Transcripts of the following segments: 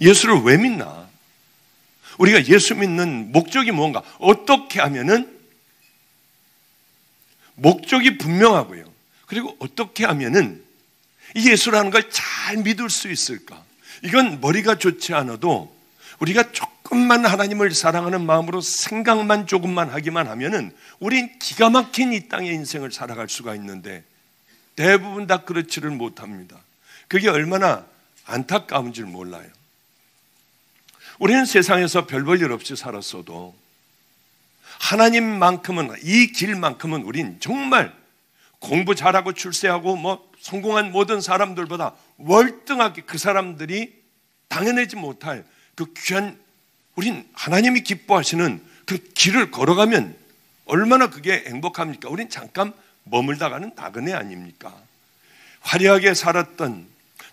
예수를 왜 믿나? 우리가 예수 믿는 목적이 뭔가? 어떻게 하면은 목적이 분명하고요. 그리고 어떻게 하면은 이 예수라는 걸 잘 믿을 수 있을까? 이건 머리가 좋지 않아도 우리가 조금만 하나님을 사랑하는 마음으로 생각만 조금만 하기만 하면은 우린 기가 막힌 이 땅의 인생을 살아갈 수가 있는데 대부분 다 그렇지를 못합니다. 그게 얼마나 안타까운 줄 몰라요. 우리는 세상에서 별 볼 일 없이 살았어도 하나님만큼은, 이 길만큼은 우린 정말 공부 잘하고 출세하고 성공한 모든 사람들보다 월등하게 그 사람들이 당해내지 못할 그 귀한, 우린 하나님이 기뻐하시는 그 길을 걸어가면 얼마나 그게 행복합니까? 우린 잠깐 머물다가는 나그네 아닙니까? 화려하게 살았던,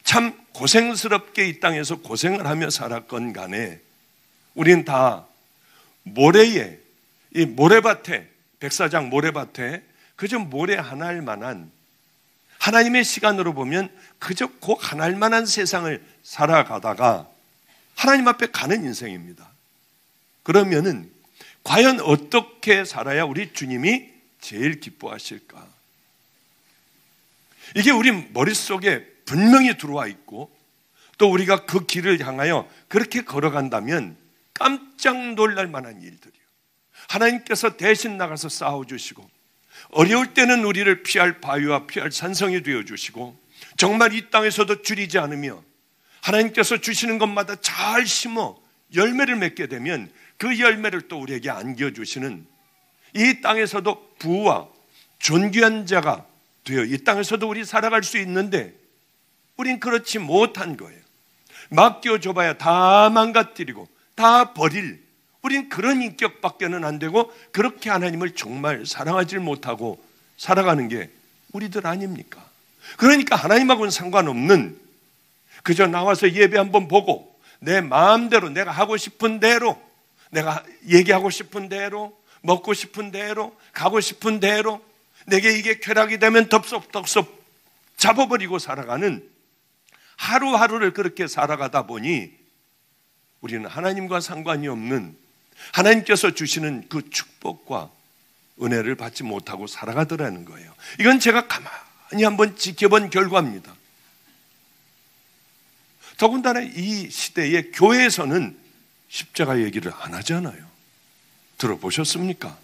참 고생스럽게 이 땅에서 고생을 하며 살았건 간에 우린 다 모래에, 이 모래밭에, 백사장 모래밭에 그저 모래 하나일 만한, 하나님의 시간으로 보면 그저 그 하나일 만한 세상을 살아가다가 하나님 앞에 가는 인생입니다. 그러면은 과연 어떻게 살아야 우리 주님이 제일 기뻐하실까? 이게 우리 머릿속에 분명히 들어와 있고 또 우리가 그 길을 향하여 그렇게 걸어간다면 깜짝 놀랄 만한 일들이요. 하나님께서 대신 나가서 싸워주시고 어려울 때는 우리를 피할 바위와 피할 산성이 되어주시고 정말 이 땅에서도 줄이지 않으며 하나님께서 주시는 것마다 잘 심어 열매를 맺게 되면 그 열매를 또 우리에게 안겨주시는, 이 땅에서도 부와 존귀한 자가 되어 이 땅에서도 우리 살아갈 수 있는데 우린 그렇지 못한 거예요. 맡겨줘봐야 다 망가뜨리고 다 버릴, 우린 그런 인격밖에는 안 되고 그렇게 하나님을 정말 사랑하지 못하고 살아가는 게 우리들 아닙니까? 그러니까 하나님하고는 상관없는, 그저 나와서 예배 한번 보고 내 마음대로 내가 하고 싶은 대로, 내가 얘기하고 싶은 대로, 먹고 싶은 대로, 가고 싶은 대로, 내게 이게 쾌락이 되면 덥석덥석 잡아버리고 살아가는 하루하루를 그렇게 살아가다 보니 우리는 하나님과 상관이 없는, 하나님께서 주시는 그 축복과 은혜를 받지 못하고 살아가더라는 거예요. 이건 제가 가만히 한번 지켜본 결과입니다. 더군다나 이 시대에 교회에서는 십자가 얘기를 안 하잖아요. 들어보셨습니까?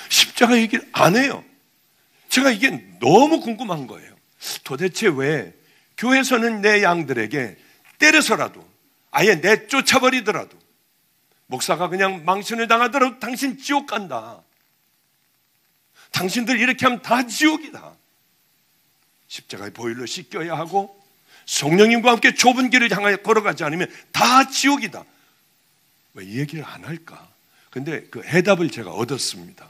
십자가 얘기를 안 해요. 제가 이게 너무 궁금한 거예요. 도대체 왜 교회에서는 내 양들에게 때려서라도, 아예 내쫓아버리더라도, 목사가 그냥 망신을 당하더라도 당신 지옥 간다, 당신들 이렇게 하면 다 지옥이다, 십자가의 보혈로 씻겨야 하고 성령님과 함께 좁은 길을 향하여 걸어가지 않으면 다 지옥이다, 왜 이 얘기를 안 할까? 근데 그 해답을 제가 얻었습니다.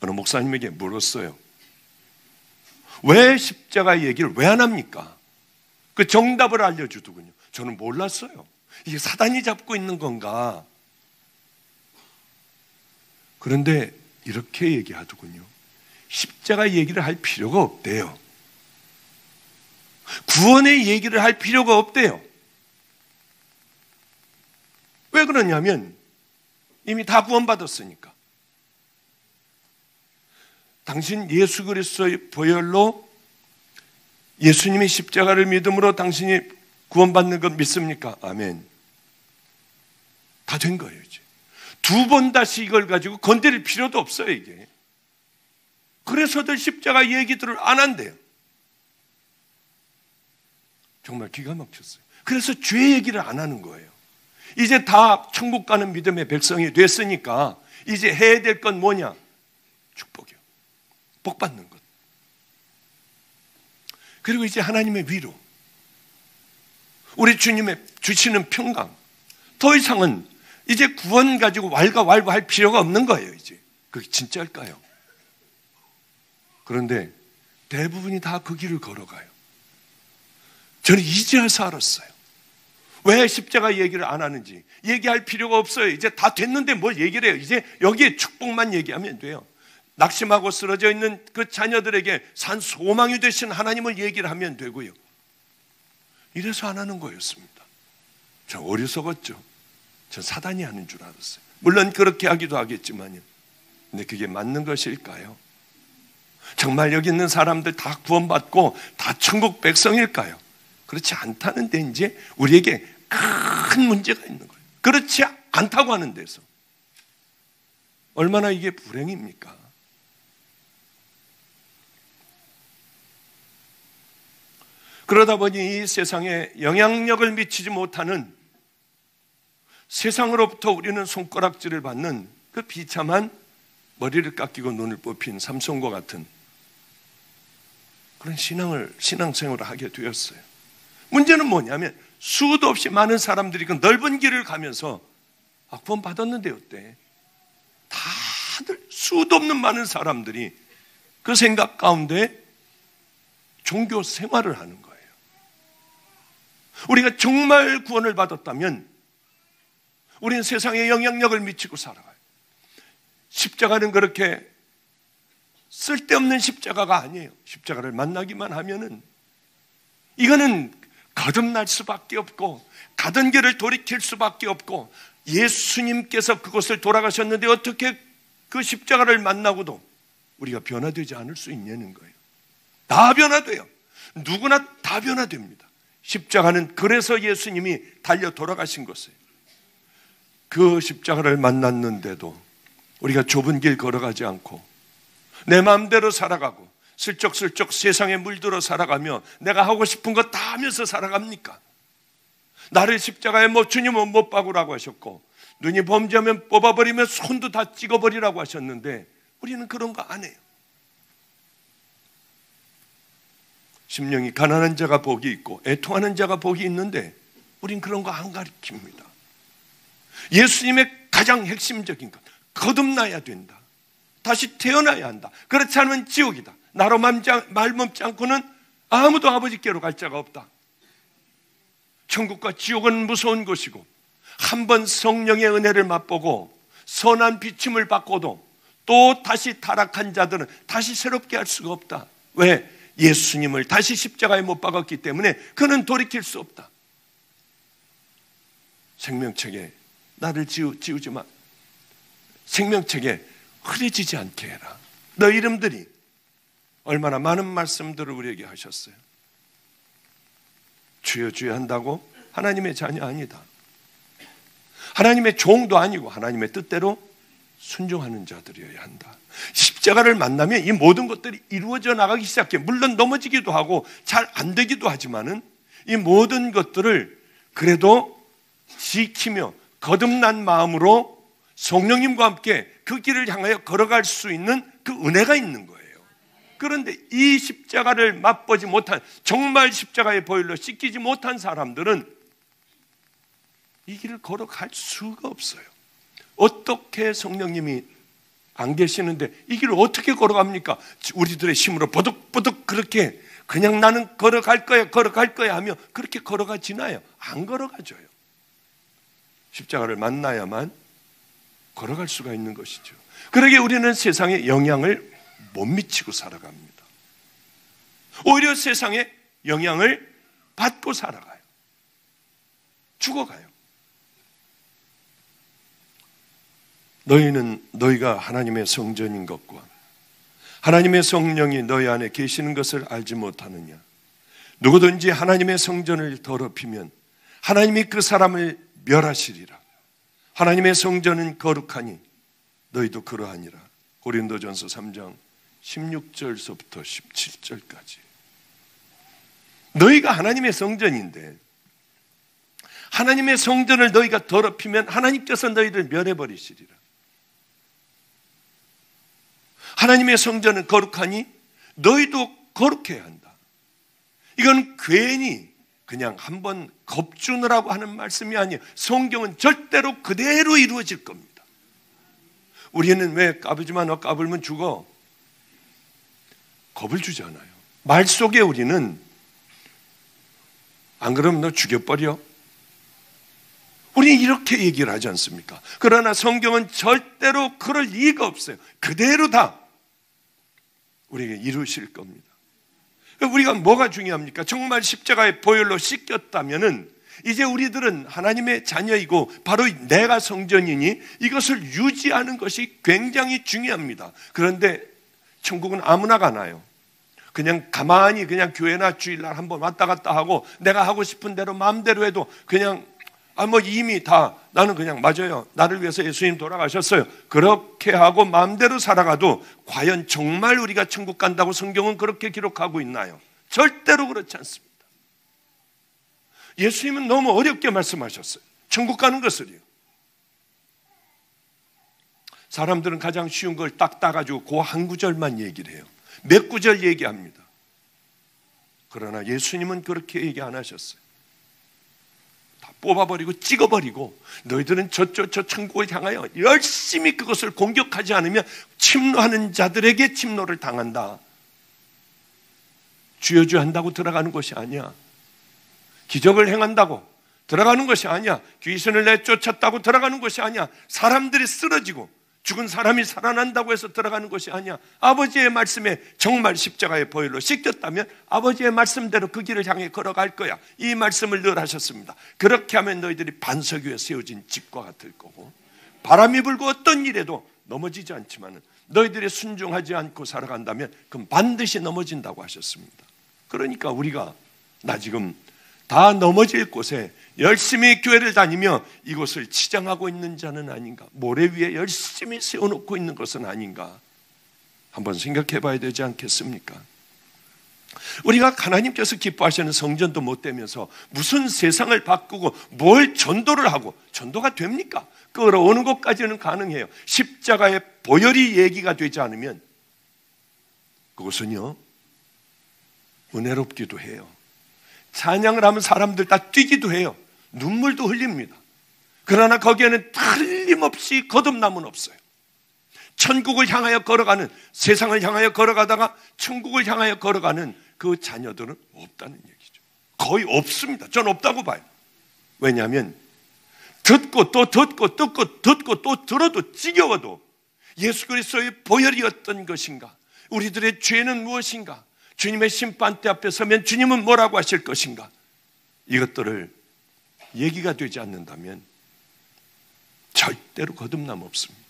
어느 목사님에게 물었어요. 왜 십자가 얘기를 왜 안 합니까? 그 정답을 알려주더군요. 저는 몰랐어요. 이게 사단이 잡고 있는 건가? 그런데 이렇게 얘기하더군요. 십자가 얘기를 할 필요가 없대요. 구원의 얘기를 할 필요가 없대요. 왜 그러냐면 이미 다 구원받았으니까. 당신 예수 그리스도의 보혈로, 예수님의 십자가를 믿음으로 당신이 구원받는 것 믿습니까? 아멘. 다 된 거예요, 이제. 두 번 다시 이걸 가지고 건드릴 필요도 없어요, 이게. 그래서들 십자가 얘기들을 안 한대요. 정말 기가 막혔어요. 그래서 죄 얘기를 안 하는 거예요. 이제 다 천국 가는 믿음의 백성이 됐으니까 이제 해야 될 건 뭐냐? 축복이요. 복 받는 것. 그리고 이제 하나님의 위로, 우리 주님의 주시는 평강, 더 이상은 이제 구원 가지고 왈가왈부할 필요가 없는 거예요. 이제 그게 진짜일까요? 그런데 대부분이 다 그 길을 걸어가요. 저는 이제 와서 알았어요. 왜 십자가 얘기를 안 하는지. 얘기할 필요가 없어요. 이제 다 됐는데 뭘 얘기를 해요. 이제 여기에 축복만 얘기하면 돼요. 낙심하고 쓰러져 있는 그 자녀들에게 산 소망이 되신 하나님을 얘기를 하면 되고요. 이래서 안 하는 거였습니다. 저 어리석었죠. 저 사단이 하는 줄 알았어요. 물론 그렇게 하기도 하겠지만요. 근데 그게 맞는 것일까요? 정말 여기 있는 사람들 다 구원받고 다 천국 백성일까요? 그렇지 않다는 데 이제 우리에게 큰 문제가 있는 거예요. 그렇지 않다고 하는 데서 얼마나 이게 불행입니까? 그러다 보니 이 세상에 영향력을 미치지 못하는, 세상으로부터 우리는 손가락질을 받는 그 비참한 머리를 깎이고 눈을 뽑힌 삼손과 같은 그런 신앙생활을 하게 되었어요. 문제는 뭐냐면 수도 없이 많은 사람들이 그 넓은 길을 가면서 구원 받았는데 어때? 다들 수도 없는 많은 사람들이 그 생각 가운데 종교 생활을 하는 거예요. 우리가 정말 구원을 받았다면 우리는 세상에 영향력을 미치고 살아가요. 십자가는 그렇게 쓸데없는 십자가가 아니에요. 십자가를 만나기만 하면은 이거는 거듭날 수밖에 없고 가던 길을 돌이킬 수밖에 없고, 예수님께서 그곳을 돌아가셨는데 어떻게 그 십자가를 만나고도 우리가 변화되지 않을 수 있냐는 거예요. 다 변화돼요. 누구나 다 변화됩니다. 십자가는 그래서 예수님이 달려 돌아가신 것이에요. 그 십자가를 만났는데도 우리가 좁은 길 걸어가지 않고 내 마음대로 살아가고 슬쩍슬쩍 세상에 물들어 살아가며 내가 하고 싶은 거 다 하면서 살아갑니까? 나를 십자가에 주님은 못 박으라고 하셨고, 눈이 범죄하면 뽑아버리면 손도 다 찍어버리라고 하셨는데 우리는 그런 거 안 해요. 심령이 가난한 자가 복이 있고 애통하는 자가 복이 있는데 우린 그런 거 안 가르칩니다. 예수님의 가장 핵심적인 것, 거듭나야 된다. 다시 태어나야 한다. 그렇지 않으면 지옥이다. 나로 말멈지 않고는 아무도 아버지께로 갈 자가 없다. 천국과 지옥은 무서운 곳이고 한번 성령의 은혜를 맛보고 선한 비침을 받고도 또 다시 타락한 자들은 다시 새롭게 할 수가 없다. 왜? 예수님을 다시 십자가에 못 박았기 때문에 그는 돌이킬 수 없다. 생명책에 나를 지우지 마. 생명책에 흐려지지 않게 해라. 너 이름들이 얼마나 많은 말씀들을 우리에게 하셨어요. 주여 주여 한다고 하나님의 자녀 아니다. 하나님의 종도 아니고 하나님의 뜻대로 순종하는 자들이어야 한다. 십자가를 만나면 이 모든 것들이 이루어져 나가기 시작해. 물론 넘어지기도 하고 잘 안 되기도 하지만은 이 모든 것들을 그래도 지키며 거듭난 마음으로 성령님과 함께 그 길을 향하여 걸어갈 수 있는 그 은혜가 있는 거예요. 그런데 이 십자가를 맛보지 못한, 정말 십자가의 보혈로 씻기지 못한 사람들은 이 길을 걸어갈 수가 없어요. 어떻게 성령님이 안 계시는데 이 길을 어떻게 걸어갑니까? 우리들의 힘으로 버득버득 그렇게 그냥 나는 걸어갈 거야 하며 그렇게 걸어가지나요? 안 걸어가져요. 십자가를 만나야만 걸어갈 수가 있는 것이죠. 그러기에 우리는 세상에 영향을 못 미치고 살아갑니다. 오히려 세상에 영향을 받고 살아가요. 죽어가요. 너희가 하나님의 성전인 것과 하나님의 성령이 너희 안에 계시는 것을 알지 못하느냐? 누구든지 하나님의 성전을 더럽히면 하나님이 그 사람을 멸하시리라. 하나님의 성전은 거룩하니 너희도 그러하니라. 고린도전서 3장 16절서부터 17절까지. 너희가 하나님의 성전인데 하나님의 성전을 너희가 더럽히면 하나님께서 너희를 멸해버리시리라. 하나님의 성전은 거룩하니 너희도 거룩해야 한다. 이건 괜히 그냥 한번 겁주느라고 하는 말씀이 아니에요. 성경은 절대로 그대로 이루어질 겁니다. 우리는 왜 까불지마, 너 까불면 죽어. 겁을 주잖아요. 말 속에 우리는 안 그러면 너 죽여버려. 우리는 이렇게 얘기를 하지 않습니까? 그러나 성경은 절대로 그럴 리가 없어요. 그대로 다 우리에게 이루실 겁니다. 우리가 뭐가 중요합니까? 정말 십자가의 보혈로 씻겼다면은 이제 우리들은 하나님의 자녀이고 바로 내가 성전이니 이것을 유지하는 것이 굉장히 중요합니다. 그런데 천국은 아무나 가나요? 그냥 가만히 그냥 교회나 주일날 한번 왔다 갔다 하고 내가 하고 싶은 대로 마음대로 해도 그냥 이미 다 나는 그냥 맞아요. 나를 위해서 예수님 돌아가셨어요. 그렇게 하고 마음대로 살아가도 과연 정말 우리가 천국 간다고 성경은 그렇게 기록하고 있나요? 절대로 그렇지 않습니다. 예수님은 너무 어렵게 말씀하셨어요. 천국 가는 것을요. 사람들은 가장 쉬운 걸 딱 따가지고 그 한 구절만 얘기를 해요. 몇 구절 얘기합니다. 그러나 예수님은 그렇게 얘기 안 하셨어요. 다 뽑아버리고 찍어버리고 너희들은 저 천국을 향하여 열심히 그것을 공격하지 않으면 침노하는 자들에게 침노를 당한다. 주여주한다고 들어가는 것이 아니야. 기적을 행한다고 들어가는 것이 아니야. 귀신을 내쫓았다고 들어가는 것이 아니야. 사람들이 쓰러지고 죽은 사람이 살아난다고 해서 들어가는 것이 아니야. 아버지의 말씀에 정말 십자가의 보혈로 씻겼다면 아버지의 말씀대로 그 길을 향해 걸어갈 거야. 이 말씀을 늘 하셨습니다. 그렇게 하면 너희들이 반석 위에 세워진 집과 같을 거고 바람이 불고 어떤 일에도 넘어지지 않지만 너희들이 순종하지 않고 살아간다면 그럼 반드시 넘어진다고 하셨습니다. 그러니까 우리가 나 지금 다 넘어질 곳에 열심히 교회를 다니며 이곳을 치장하고 있는 자는 아닌가? 모래 위에 열심히 세워놓고 있는 것은 아닌가? 한번 생각해 봐야 되지 않겠습니까? 우리가 하나님께서 기뻐하시는 성전도 못 되면서 무슨 세상을 바꾸고 뭘 전도를 하고 전도가 됩니까? 끌어오는 것까지는 가능해요. 십자가의 보혈이 얘기가 되지 않으면 그것은요 은혜롭기도 해요. 찬양을 하면 사람들 다 뛰기도 해요. 눈물도 흘립니다. 그러나 거기에는 틀림없이 거듭남은 없어요. 천국을 향하여 걸어가는, 세상을 향하여 걸어가다가 천국을 향하여 걸어가는 그 자녀들은 없다는 얘기죠. 거의 없습니다. 전 없다고 봐요. 왜냐하면 듣고 또 듣고 듣고 또 들어도 지겨워도 예수 그리스도의 보혈이었던 것인가? 우리들의 죄는 무엇인가? 주님의 심판대 앞에 서면 주님은 뭐라고 하실 것인가? 이것들을 얘기가 되지 않는다면 절대로 거듭남 없습니다.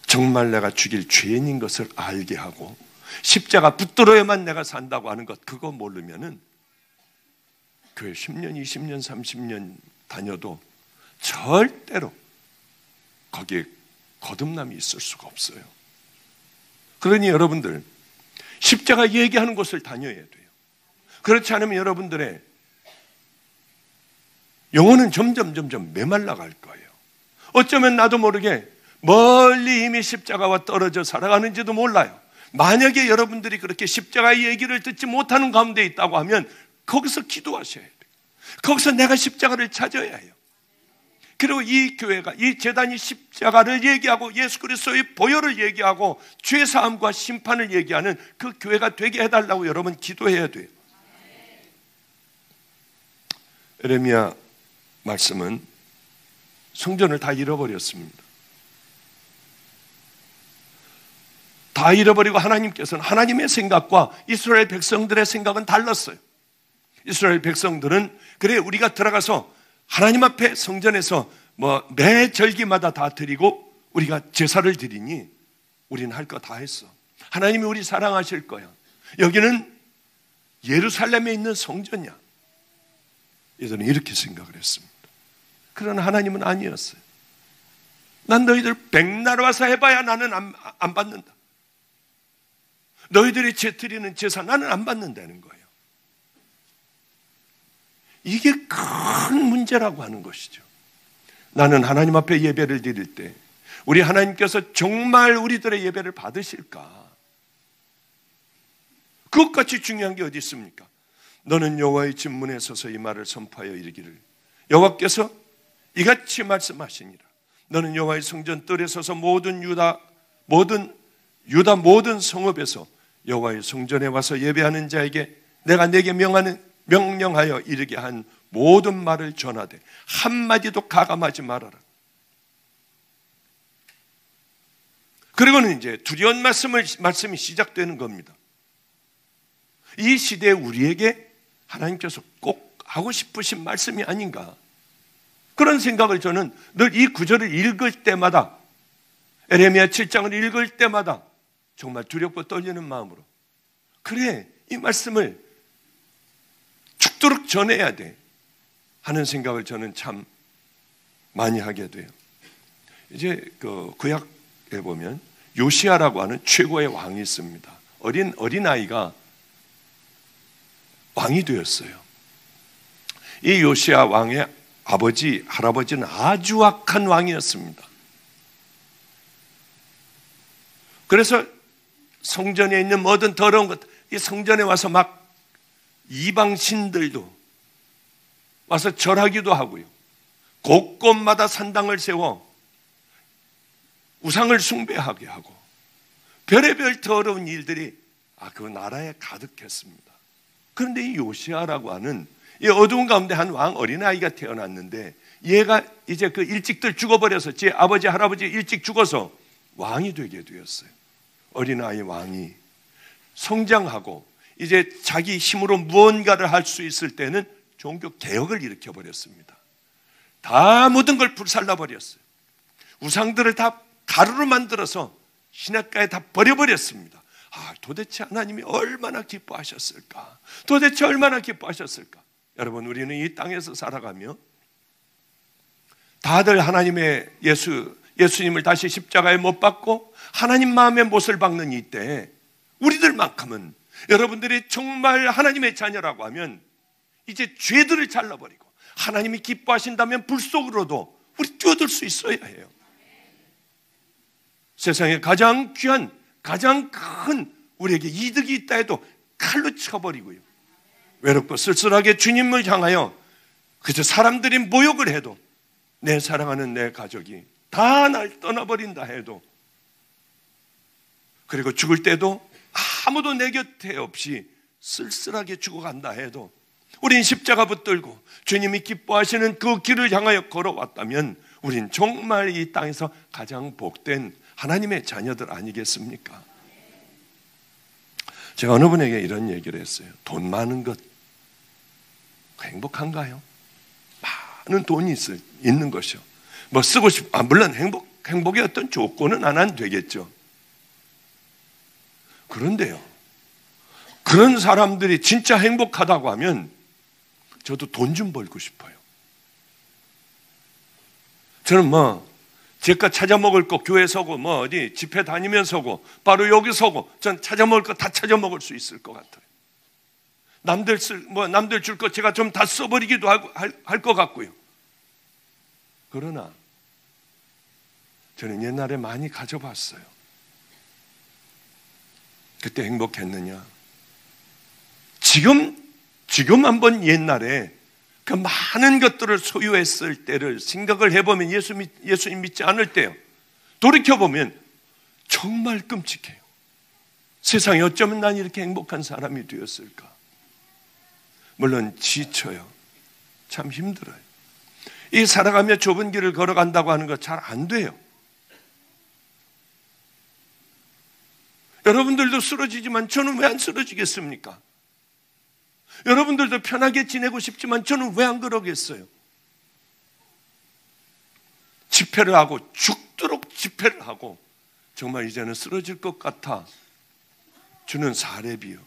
정말 내가 죽일 죄인인 것을 알게 하고 십자가 붙들어야만 내가 산다고 하는 것, 그거 모르면은 교회 10년, 20년, 30년 다녀도 절대로 거기에 거듭남이 있을 수가 없어요. 그러니 여러분들 십자가 얘기하는 곳을 다녀야 돼요. 그렇지 않으면 여러분들의 영혼은 점점 메말라 갈 거예요. 어쩌면 나도 모르게 멀리 이미 십자가와 떨어져 살아가는지도 몰라요. 만약에 여러분들이 그렇게 십자가의 얘기를 듣지 못하는 가운데 있다고 하면 거기서 기도하셔야 돼요. 거기서 내가 십자가를 찾아야 해요. 그리고 이 교회가, 이 제단이 십자가를 얘기하고 예수 그리스도의 보혈을 얘기하고 죄사함과 심판을 얘기하는 그 교회가 되게 해달라고 여러분 기도해야 돼요. 에레미야 말씀은 성전을 다 잃어버렸습니다. 다 잃어버리고 하나님께서는 하나님의 생각과 이스라엘 백성들의 생각은 달랐어요. 이스라엘 백성들은 그래 우리가 들어가서 하나님 앞에 성전에서 매 절기마다 다 드리고 우리가 제사를 드리니 우리는 할 거 다 했어. 하나님이 우리 사랑하실 거야. 여기는 예루살렘에 있는 성전이야. 예전에 이렇게 생각을 했습니다. 그러나 하나님은 아니었어요. 난 너희들 백날 와서 해봐야 나는 안 받는다. 너희들이 드리는 제사 나는 안 받는다는 거예요. 이게 큰 문제라고 하는 것이죠. 나는 하나님 앞에 예배를 드릴 때 우리 하나님께서 정말 우리들의 예배를 받으실까? 그것같이 중요한 게 어디 있습니까? 너는 여호와의 집 문에 서서 이 말을 선포하여 이르기를 여호와께서 이같이 말씀하시니라. 너는 여호와의 성전 뜰에 서서 모든 유다 모든 성읍에서 여호와의 성전에 와서 예배하는 자에게 내가 내게 명령하여 이르게 한 모든 말을 전하되 한마디도 가감하지 말아라. 그리고는 이제 두려운 말씀이 시작되는 겁니다. 이 시대에 우리에게 하나님께서 꼭 하고 싶으신 말씀이 아닌가, 그런 생각을 저는 늘 이 구절을 읽을 때마다, 에레미야 7장을 읽을 때마다 정말 두렵고 떨리는 마음으로, 그래, 이 말씀을 죽도록 전해야 돼 하는 생각을 저는 참 많이 하게 돼요. 이제 그 구약에 보면 요시야라고 하는 최고의 왕이 있습니다. 어린아이가 왕이 되었어요. 이 요시야 왕의 아버지, 할아버지는 아주 악한 왕이었습니다. 그래서 성전에 있는 모든 더러운 것, 이 성전에 와서 막 이방 신들도 와서 절하기도 하고요. 곳곳마다 산당을 세워 우상을 숭배하게 하고 별의별 더러운 일들이 그 나라에 가득했습니다. 그런데 이 요시야라고 하는 이 어두운 가운데 한 왕 어린아이가 태어났는데, 얘가 이제 그 일찍들 죽어버려서, 제 아버지 할아버지 일찍 죽어서 왕이 되게 되었어요. 어린아이 왕이 성장하고 이제 자기 힘으로 무언가를 할 수 있을 때는 종교 개혁을 일으켜버렸습니다. 다 모든 걸 불살라버렸어요. 우상들을 다 가루로 만들어서 신학가에 다 버려버렸습니다. 도대체 하나님이 얼마나 기뻐하셨을까? 도대체 얼마나 기뻐하셨을까? 여러분, 우리는 이 땅에서 살아가며 다들 하나님의 예수님을 다시 십자가에 못 박고 하나님 마음의 못을 박는 이때, 우리들만큼은, 여러분들이 정말 하나님의 자녀라고 하면 이제 죄들을 잘라버리고 하나님이 기뻐하신다면 불 속으로도 우리 뛰어들 수 있어야 해요. 세상에 가장 귀한, 가장 큰 우리에게 이득이 있다 해도 칼로 쳐버리고요, 외롭고 쓸쓸하게 주님을 향하여 그저 사람들이 모욕을 해도, 내 사랑하는 내 가족이 다 날 떠나버린다 해도, 그리고 죽을 때도 아무도 내 곁에 없이 쓸쓸하게 죽어간다 해도, 우린 십자가 붙들고 주님이 기뻐하시는 그 길을 향하여 걸어왔다면 우린 정말 이 땅에서 가장 복된 하나님의 자녀들 아니겠습니까? 제가 어느 분에게 이런 얘기를 했어요. 돈 많은 것 행복한가요? 많은 돈이 있는 것이요, 뭐 쓰고 물론 행복의 어떤 조건은 안 되겠죠. 그런데요, 그런 사람들이 진짜 행복하다고 하면 저도 돈 좀 벌고 싶어요. 저는 제가 찾아 먹을 거 교회 서고 어디 집회 다니면서고 바로 여기 서고 전 찾아 먹을 거 다 찾아 먹을 수 있을 것 같아요. 남들 줄 거 제가 좀 다 써버리기도 할 것 같고요. 그러나 저는 옛날에 많이 가져봤어요. 그때 행복했느냐? 지금 한번 옛날에 그 많은 것들을 소유했을 때를 생각을 해보면, 예수님 믿지 않을 때요, 돌이켜보면 정말 끔찍해요. 세상에 어쩌면 난 이렇게 행복한 사람이 되었을까? 물론 지쳐요. 참 힘들어요. 이 살아가며 좁은 길을 걸어간다고 하는 거 잘 안 돼요. 여러분들도 쓰러지지만 저는 왜 안 쓰러지겠습니까? 여러분들도 편하게 지내고 싶지만 저는 왜 안 그러겠어요? 집회를 하고 죽도록 집회를 하고 정말 이제는 쓰러질 것 같아 주는 사례비요.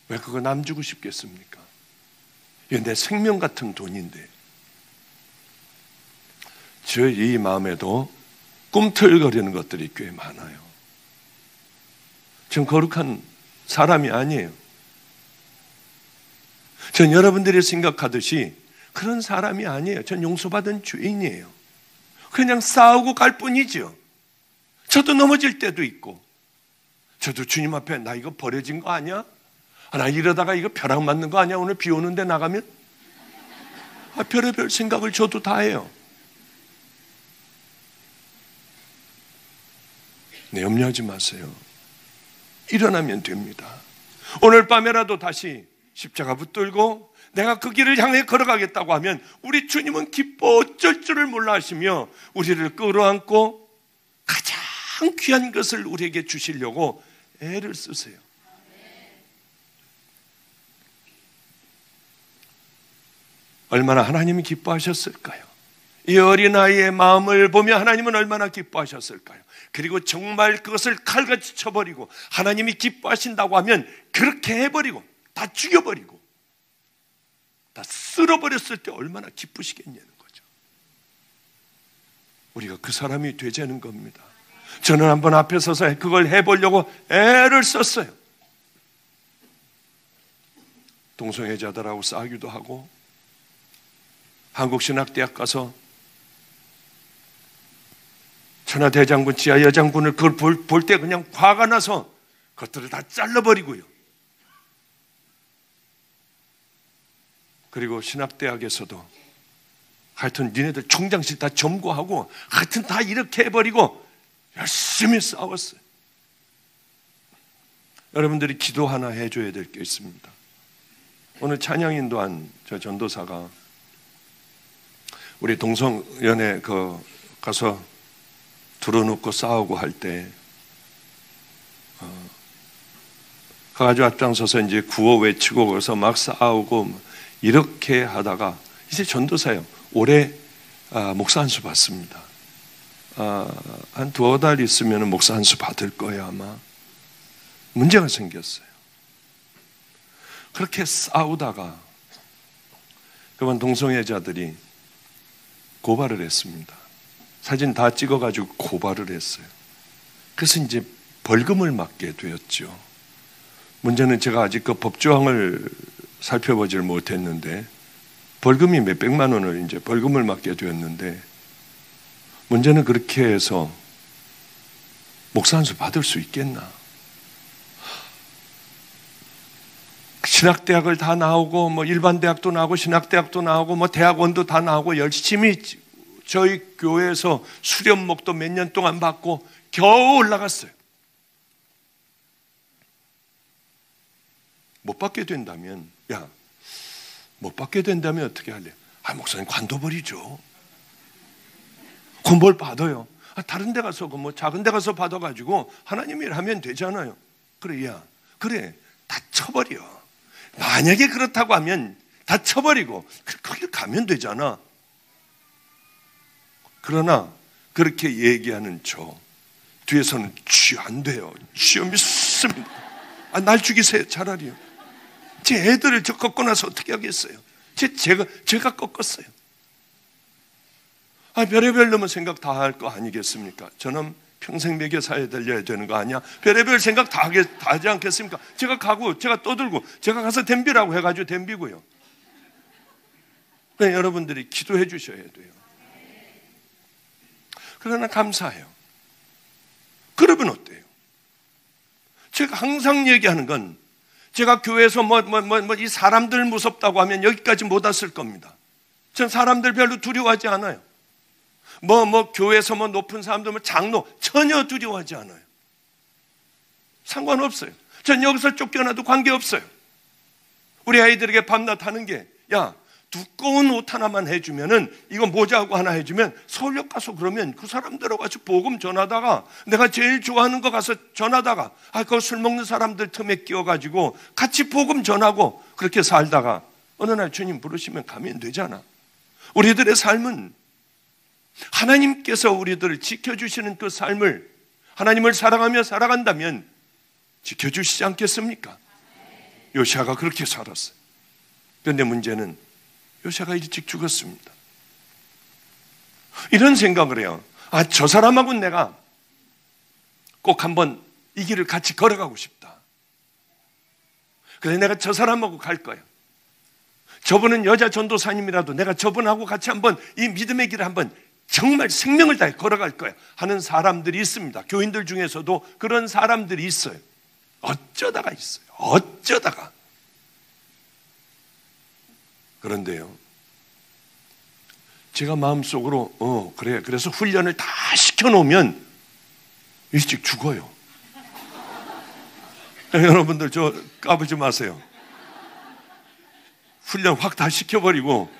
왜 그거 남 주고 싶겠습니까? 이게 내 생명 같은 돈인데. 이 마음에도 꿈틀거리는 것들이 꽤 많아요. 전 거룩한 사람이 아니에요. 전 여러분들이 생각하듯이 그런 사람이 아니에요. 전 용서받은 죄인이에요. 그냥 싸우고 갈 뿐이죠. 저도 넘어질 때도 있고, 저도 주님 앞에 나 이거 버려진 거 아니야? 나 이러다가 이거 벼락 맞는 거 아니야? 오늘 비 오는데 나가면? 별의별 생각을 저도 다 해요. 네, 염려하지 마세요. 일어나면 됩니다. 오늘 밤에라도 다시 십자가 붙들고 내가 그 길을 향해 걸어가겠다고 하면 우리 주님은 기뻐 어쩔 줄을 몰라 하시며 우리를 끌어안고 가장 귀한 것을 우리에게 주시려고 애를 쓰세요. 얼마나 하나님이 기뻐하셨을까요? 이 어린아이의 마음을 보며 하나님은 얼마나 기뻐하셨을까요? 그리고 정말 그것을 칼같이 쳐버리고 하나님이 기뻐하신다고 하면 그렇게 해버리고 다 죽여버리고 다 쓸어버렸을 때 얼마나 기쁘시겠냐는 거죠. 우리가 그 사람이 되자는 겁니다. 저는 한번 앞에 서서 그걸 해보려고 애를 썼어요. 동성애자들하고 싸우기도 하고 한국신학대학 가서 천하대장군, 지하여장군을 그걸 볼 때 그냥 화가 나서 그것들을 다 잘라버리고요. 그리고 신학대학에서도 하여튼 니네들 총장실 다 점거하고 하여튼 다 이렇게 해버리고 열심히 싸웠어요. 여러분들이 기도 하나 해줘야 될 게 있습니다. 오늘 찬양 인도한 저 전도사가 우리 동성연애 가서 들어놓고 싸우고 할 때 가가지고 앞장서서 이제 구호 외치고 거기서 막 싸우고 이렇게 하다가 이제 전도사예요. 올해 목사 한 수 받습니다. 한 두어 달 있으면 목사 한 수 받을 거예요. 아마 문제가 생겼어요. 그렇게 싸우다가 그만 동성애자들이 고발을 했습니다. 사진 다 찍어가지고 고발을 했어요. 그래서 이제 벌금을 맞게 되었죠. 문제는 제가 아직 그 법조항을 살펴보질 못했는데 벌금이 몇백만 원을 이제 벌금을 맞게 되었는데 문제는 그렇게 해서 목사 한 수 받을 수 있겠나? 신학대학을 다 나오고 뭐 일반 대학도 나오고 신학대학도 나오고 뭐 대학원도 다 나오고 열심히 저희 교회에서 수련목도 몇 년 동안 받고 겨우 올라갔어요. 못 받게 된다면 못 받게 된다면 어떻게 할래요? 목사님 관둬버리죠. 그럼 뭘 받아요? 다른 데 가서 뭐 작은 데 가서 받아가지고 하나님 일 하면 되잖아요. 그래 다 쳐버려. 만약에 그렇다고 하면 다 쳐버리고 거기를 가면 되잖아. 그러나 그렇게 얘기하는 저 뒤에서는 쥐 안 돼요. 쥐 믿습니다. 날 죽이세요 차라리요. 제 애들을 저 꺾고 나서 어떻게 하겠어요? 제가 꺾었어요. 별의별 놈의 생각 다 할 거 아니겠습니까? 저는 평생 먹여 살려야 되는 거 아니야? 별의별 생각 다 하지 않겠습니까? 제가 가고 제가 떠들고 제가 가서 덤비라고 해가지고 덤비고요. 그냥 여러분들이 기도해 주셔야 돼요. 그러나 감사해요. 그러면 어때요? 제가 항상 얘기하는 건 제가 교회에서 이 사람들 무섭다고 하면 여기까지 못 왔을 겁니다. 전 사람들 별로 두려워하지 않아요. 교회에서 높은 사람들, 장로 전혀 두려워하지 않아요. 상관없어요. 전 여기서 쫓겨나도 관계없어요. 우리 아이들에게 밤낮 하는 게, 두꺼운 옷 하나만 해주면은, 이거 모자하고 하나 해주면, 서울역 가서 그러면 그 사람들하고 같이 복음 전하다가, 내가 제일 좋아하는 거 가서 전하다가, 그 술 먹는 사람들 틈에 끼어가지고, 같이 복음 전하고, 그렇게 살다가, 어느 날 주님 부르시면 가면 되잖아. 우리들의 삶은, 하나님께서 우리들을 지켜주시는 그 삶을, 하나님을 사랑하며 살아간다면, 지켜주시지 않겠습니까? 요시아가 그렇게 살았어요. 그런데 문제는, 요시아가 일찍 죽었습니다. 이런 생각을 해요. 저 사람하고는 내가 꼭 한번 이 길을 같이 걸어가고 싶다. 그래서 내가 저 사람하고 갈 거야. 저분은 여자 전도사님이라도 내가 저분하고 같이 한번 이 믿음의 길을 한번 정말 생명을 다해 걸어갈 거야 하는 사람들이 있습니다. 교인들 중에서도 그런 사람들이 있어요. 어쩌다가 있어요. 어쩌다가. 그런데요, 제가 마음속으로 그래, 그래서 훈련을 다 시켜놓으면 일찍 죽어요. 여러분들 저 까부지 마세요. 훈련 확 다 시켜버리고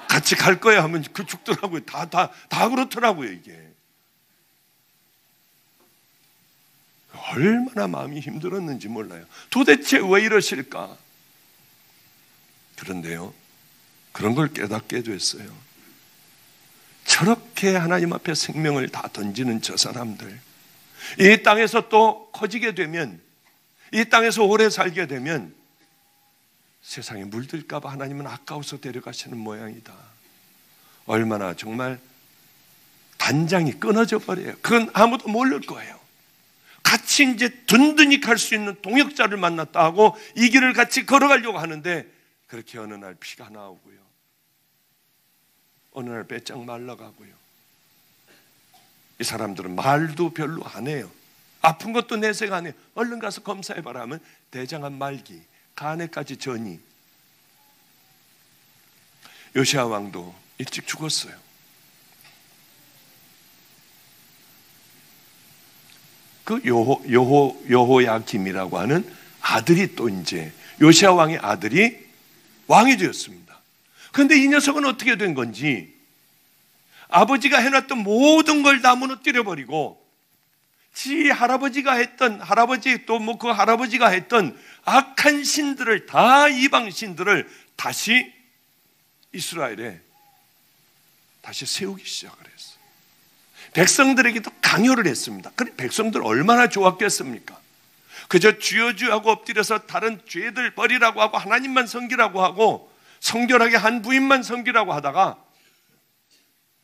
같이 갈 거야 하면 그 죽더라고요. 다 그렇더라고요. 이게 얼마나 마음이 힘들었는지 몰라요. 도대체 왜 이러실까? 그런데요, 그런 걸 깨닫게 됐어요. 저렇게 하나님 앞에 생명을 다 던지는 저 사람들, 이 땅에서 또 커지게 되면, 이 땅에서 오래 살게 되면 세상에 물들까 봐 하나님은 아까워서 데려가시는 모양이다. 얼마나 정말 단장이 끊어져 버려요. 그건 아무도 모를 거예요. 같이 이제 든든히 갈 수 있는 동역자를 만났다 하고 이 길을 같이 걸어가려고 하는데, 그렇게 어느 날 피가 나오고요, 어느 날 빼짝 말라가고요. 이 사람들은 말도 별로 안 해요. 아픈 것도 내색 안 해요. 얼른 가서 검사해봐라 하면 대장암 말기, 간에까지 전이. 요시야 왕도 일찍 죽었어요. 그 여호야김이라고 하는 아들이 또 이제 요시야 왕의 아들이 왕이 되었습니다. 그런데 이 녀석은 어떻게 된 건지, 아버지가 해놨던 모든 걸 다 무너뜨려 버리고 지 할아버지가 했던, 할아버지 또 뭐 그 할아버지가 했던 악한 신들을 다, 이방 신들을 다시 이스라엘에 다시 세우기 시작을 했어요. 백성들에게도 강요를 했습니다. 그래, 백성들 얼마나 좋았겠습니까? 그저 주여 하고 엎드려서 다른 죄들 버리라고 하고 하나님만 섬기라고 하고 성결하게 한 부인만 섬기라고 하다가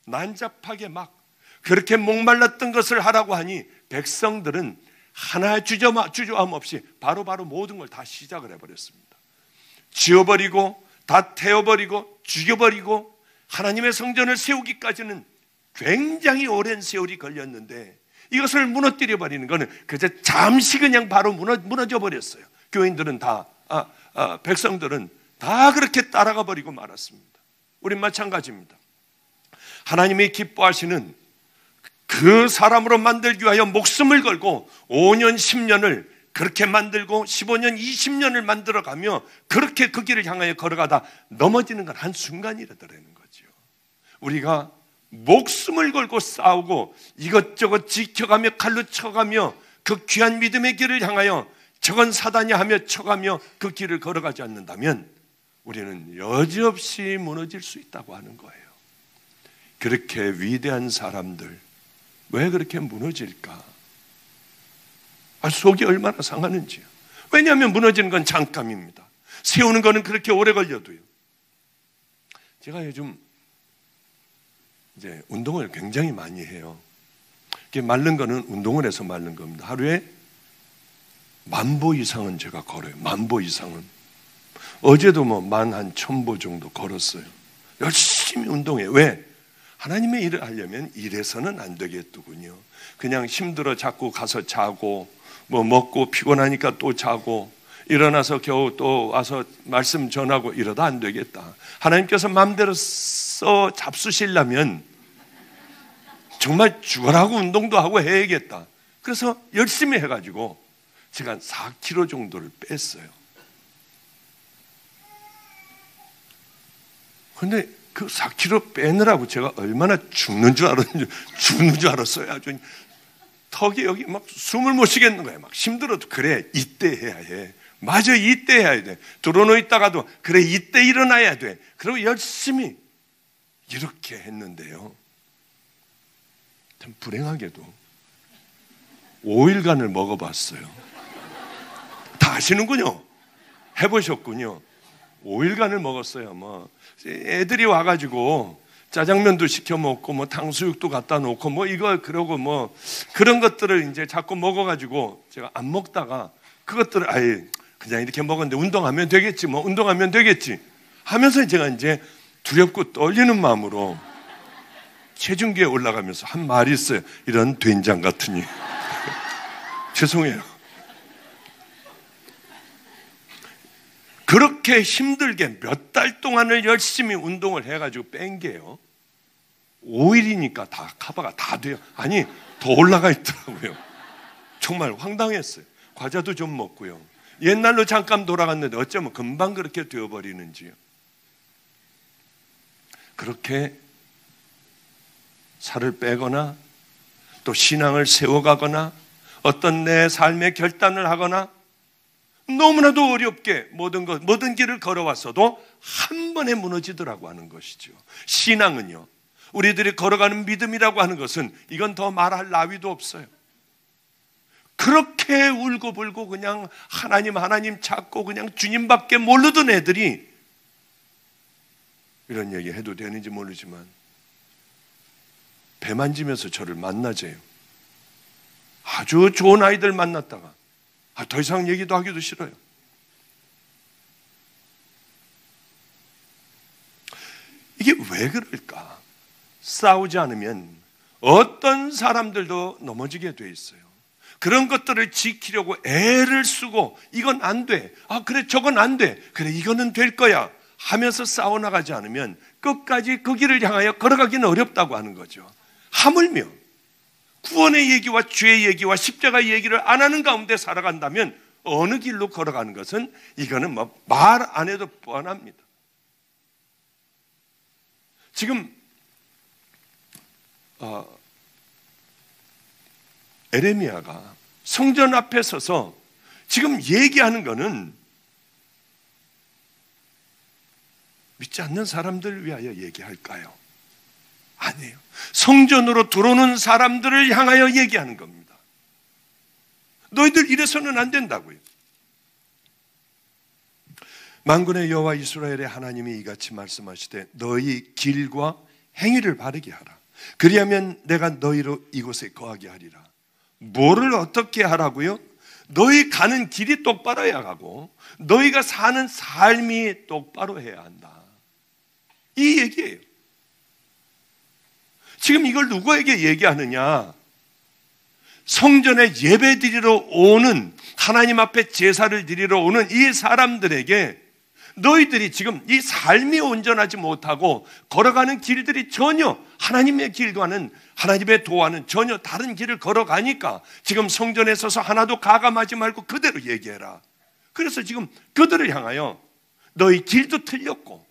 난잡하게 막 그렇게 목말랐던 것을 하라고 하니 백성들은 하나의 주저함 없이 바로바로 모든 걸 다 시작을 해버렸습니다. 지어버리고 다 태워버리고 죽여버리고 하나님의 성전을 세우기까지는 굉장히 오랜 세월이 걸렸는데, 이것을 무너뜨려 버리는 것은 그저 잠시 그냥 바로 무너져 버렸어요. 교인들은 다, 백성들은 다 그렇게 따라가 버리고 말았습니다. 우린 마찬가지입니다. 하나님이 기뻐하시는 그 사람으로 만들기 위하여 목숨을 걸고 5년, 10년을 그렇게 만들고 15년, 20년을 만들어가며 그렇게 그 길을 향하여 걸어가다 넘어지는 건 한순간이라더라는 거죠. 우리가 목숨을 걸고 싸우고 이것저것 지켜가며 칼로 쳐가며 그 귀한 믿음의 길을 향하여 저건 사단이 하며 쳐가며 그 길을 걸어가지 않는다면 우리는 여지없이 무너질 수 있다고 하는 거예요. 그렇게 위대한 사람들 왜 그렇게 무너질까? 속이 얼마나 상하는지요. 왜냐하면 무너지는 건 잠깐입니다. 세우는 거는 그렇게 오래 걸려도요. 제가 요즘 이제 운동을 굉장히 많이 해요. 이게 마른 거는 운동을 해서 마른 겁니다. 하루에 10,000보 이상은 제가 걸어요. 10,000보 이상은. 어제도 뭐 10,000보 정도 걸었어요. 열심히 운동해요. 왜? 하나님의 일을 하려면 이래서는 안 되겠더군요. 그냥 힘들어 자꾸 가서 자고 뭐 먹고 피곤하니까 또 자고 일어나서 겨우 또 와서 말씀 전하고 이러다 안 되겠다. 하나님께서 마음대로 써 잡수시려면 정말 죽어라고 운동도 하고 해야겠다. 그래서 열심히 해가지고 제가 한 4kg 정도를 뺐어요. 근데 그 4kg 빼느라고 제가 얼마나 죽는 줄 알았어요. 아주 턱이 여기 막 숨을 못 쉬겠는 거예요. 막 힘들어도 그래 이때 해야 해. 맞아, 이때 해야 돼. 들어놓 있다가도 그래 이때 일어나야 돼. 그리고 열심히 이렇게 했는데요. 참 불행하게도 5일간을 먹어봤어요. 다 아시는군요. 해보셨군요. 5일간을 먹었어요. 뭐 애들이 와가지고 짜장면도 시켜 먹고 뭐 탕수육도 갖다 놓고 뭐 이거 그러고 뭐 그런 것들을 이제 자꾸 먹어가지고 제가 안 먹다가 그것들을 아예 그냥 이렇게 먹었는데 운동하면 되겠지 뭐 운동하면 되겠지 하면서 제가 이제 두렵고 떨리는 마음으로 체중계에 올라가면서 한 말이 있어요. 이런 된장 같으니 죄송해요. 그렇게 힘들게 몇 달 동안을 열심히 운동을 해가지고 뺀 게요. 5일이니까 다 커버가 다 돼요. 아니 더 올라가 있더라고요. 정말 황당했어요. 과자도 좀 먹고요. 옛날로 잠깐 돌아갔는데 어쩌면 금방 그렇게 되어버리는지요. 그렇게 살을 빼거나 또 신앙을 세워가거나 어떤 내 삶의 결단을 하거나 너무나도 어렵게 모든 길을 걸어왔어도 한 번에 무너지더라고 하는 것이죠. 신앙은요, 우리들이 걸어가는 믿음이라고 하는 것은 이건 더 말할 나위도 없어요. 그렇게 울고불고 그냥 하나님 찾고 그냥 주님밖에 모르던 애들이, 이런 얘기 해도 되는지 모르지만, 배 만지면서 저를 만나재요. 아주 좋은 아이들 만났다가 더 이상 얘기도 하기도 싫어요. 이게 왜 그럴까? 싸우지 않으면 어떤 사람들도 넘어지게 돼 있어요. 그런 것들을 지키려고 애를 쓰고 이건 안 돼, 그래 저건 안 돼, 그래 이거는 될 거야 하면서 싸워나가지 않으면 끝까지 그 길을 향하여 걸어가기는 어렵다고 하는 거죠. 하물며 구원의 얘기와 죄의 얘기와 십자가 얘기를 안 하는 가운데 살아간다면 어느 길로 걸어가는 것은 이거는 말 안 해도 뻔합니다. 지금 에레미야가 성전 앞에 서서 지금 얘기하는 거는 믿지 않는 사람들을 위하여 얘기할까요? 아니에요. 성전으로 들어오는 사람들을 향하여 얘기하는 겁니다. 너희들 이래서는 안 된다고요. 만군의 여호와 이스라엘의 하나님이 이같이 말씀하시되 너희 길과 행위를 바르게 하라. 그리하면 내가 너희로 이곳에 거하게 하리라. 뭐를 어떻게 하라고요? 너희 가는 길이 똑바로야 가고 너희가 사는 삶이 똑바로 해야 한다. 이 얘기예요. 지금 이걸 누구에게 얘기하느냐? 성전에 예배 드리러 오는, 하나님 앞에 제사를 드리러 오는 이 사람들에게 너희들이 지금 이 삶이 온전하지 못하고 걸어가는 길들이 전혀 하나님의 길과는, 하나님의 도와는 전혀 다른 길을 걸어가니까 지금 성전에 서서 하나도 가감하지 말고 그대로 얘기해라. 그래서 지금 그들을 향하여 너희 길도 틀렸고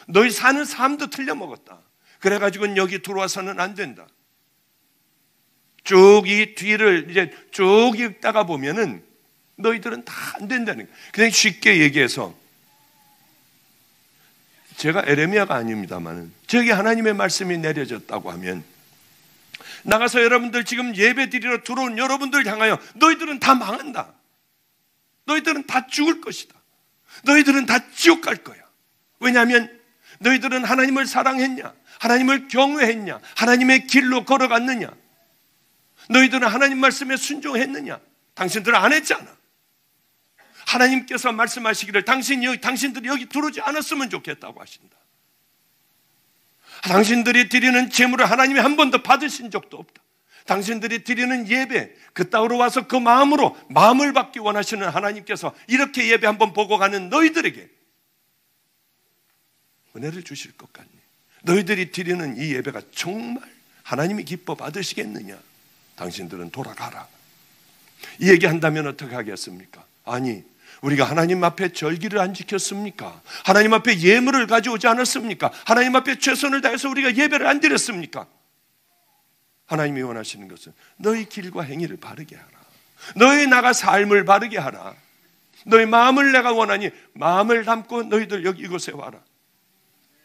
너희 사는 삶도 틀려먹었다. 그래가지고는 여기 들어와서는 안 된다. 쭉 이 뒤를 이제 쭉 읽다가 보면은 너희들은 다 안 된다는 거예요. 그냥 쉽게 얘기해서, 제가 에레미야가 아닙니다만 저에게 하나님의 말씀이 내려졌다고 하면 나가서 여러분들 지금 예배 드리러 들어온 여러분들 향하여 너희들은 다 망한다. 너희들은 다 죽을 것이다. 너희들은 다 지옥 갈 거야. 왜냐하면 너희들은 하나님을 사랑했냐? 하나님을 경외했냐? 하나님의 길로 걸어갔느냐? 너희들은 하나님 말씀에 순종했느냐? 당신들은 안 했잖아. 하나님께서 말씀하시기를 당신들이 여기 들어오지 않았으면 좋겠다고 하신다. 당신들이 드리는 제물을 하나님이 한 번도 받으신 적도 없다. 당신들이 드리는 예배, 그 땅으로 와서 그 마음으로 마음을 받기 원하시는 하나님께서 이렇게 예배 한번 보고 가는 너희들에게 은혜를 주실 것 같니? 너희들이 드리는 이 예배가 정말 하나님이 기뻐 받으시겠느냐? 당신들은 돌아가라. 이 얘기한다면 어떻게 하겠습니까? 아니, 우리가 하나님 앞에 절기를 안 지켰습니까? 하나님 앞에 예물을 가져오지 않았습니까? 하나님 앞에 최선을 다해서 우리가 예배를 안 드렸습니까? 하나님이 원하시는 것은 너희 길과 행위를 바르게 하라. 너희 나가 삶을 바르게 하라. 너희 마음을 내가 원하니 마음을 담고 너희들 여기 이곳에 와라.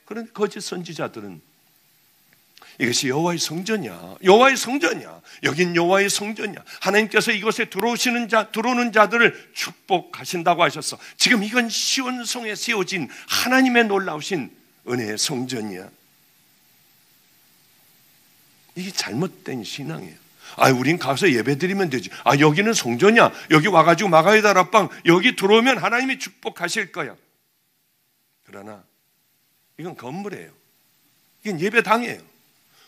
그런데 거짓 선지자들은 이것이 여호와의 성전이야. 여호와의 성전이야. 여긴 여호와의 성전이야. 하나님께서 이곳에 들어오는 자들을 축복하신다고 하셨어. 지금 이건 시온성에 세워진 하나님의 놀라우신 은혜의 성전이야. 이게 잘못된 신앙이에요. 우린 가서 예배드리면 되지. 여기는 성전이야. 여기 와가지고 마가이다 라빵 여기 들어오면 하나님이 축복하실 거야. 그러나 이건 건물이에요. 이건 예배당이에요.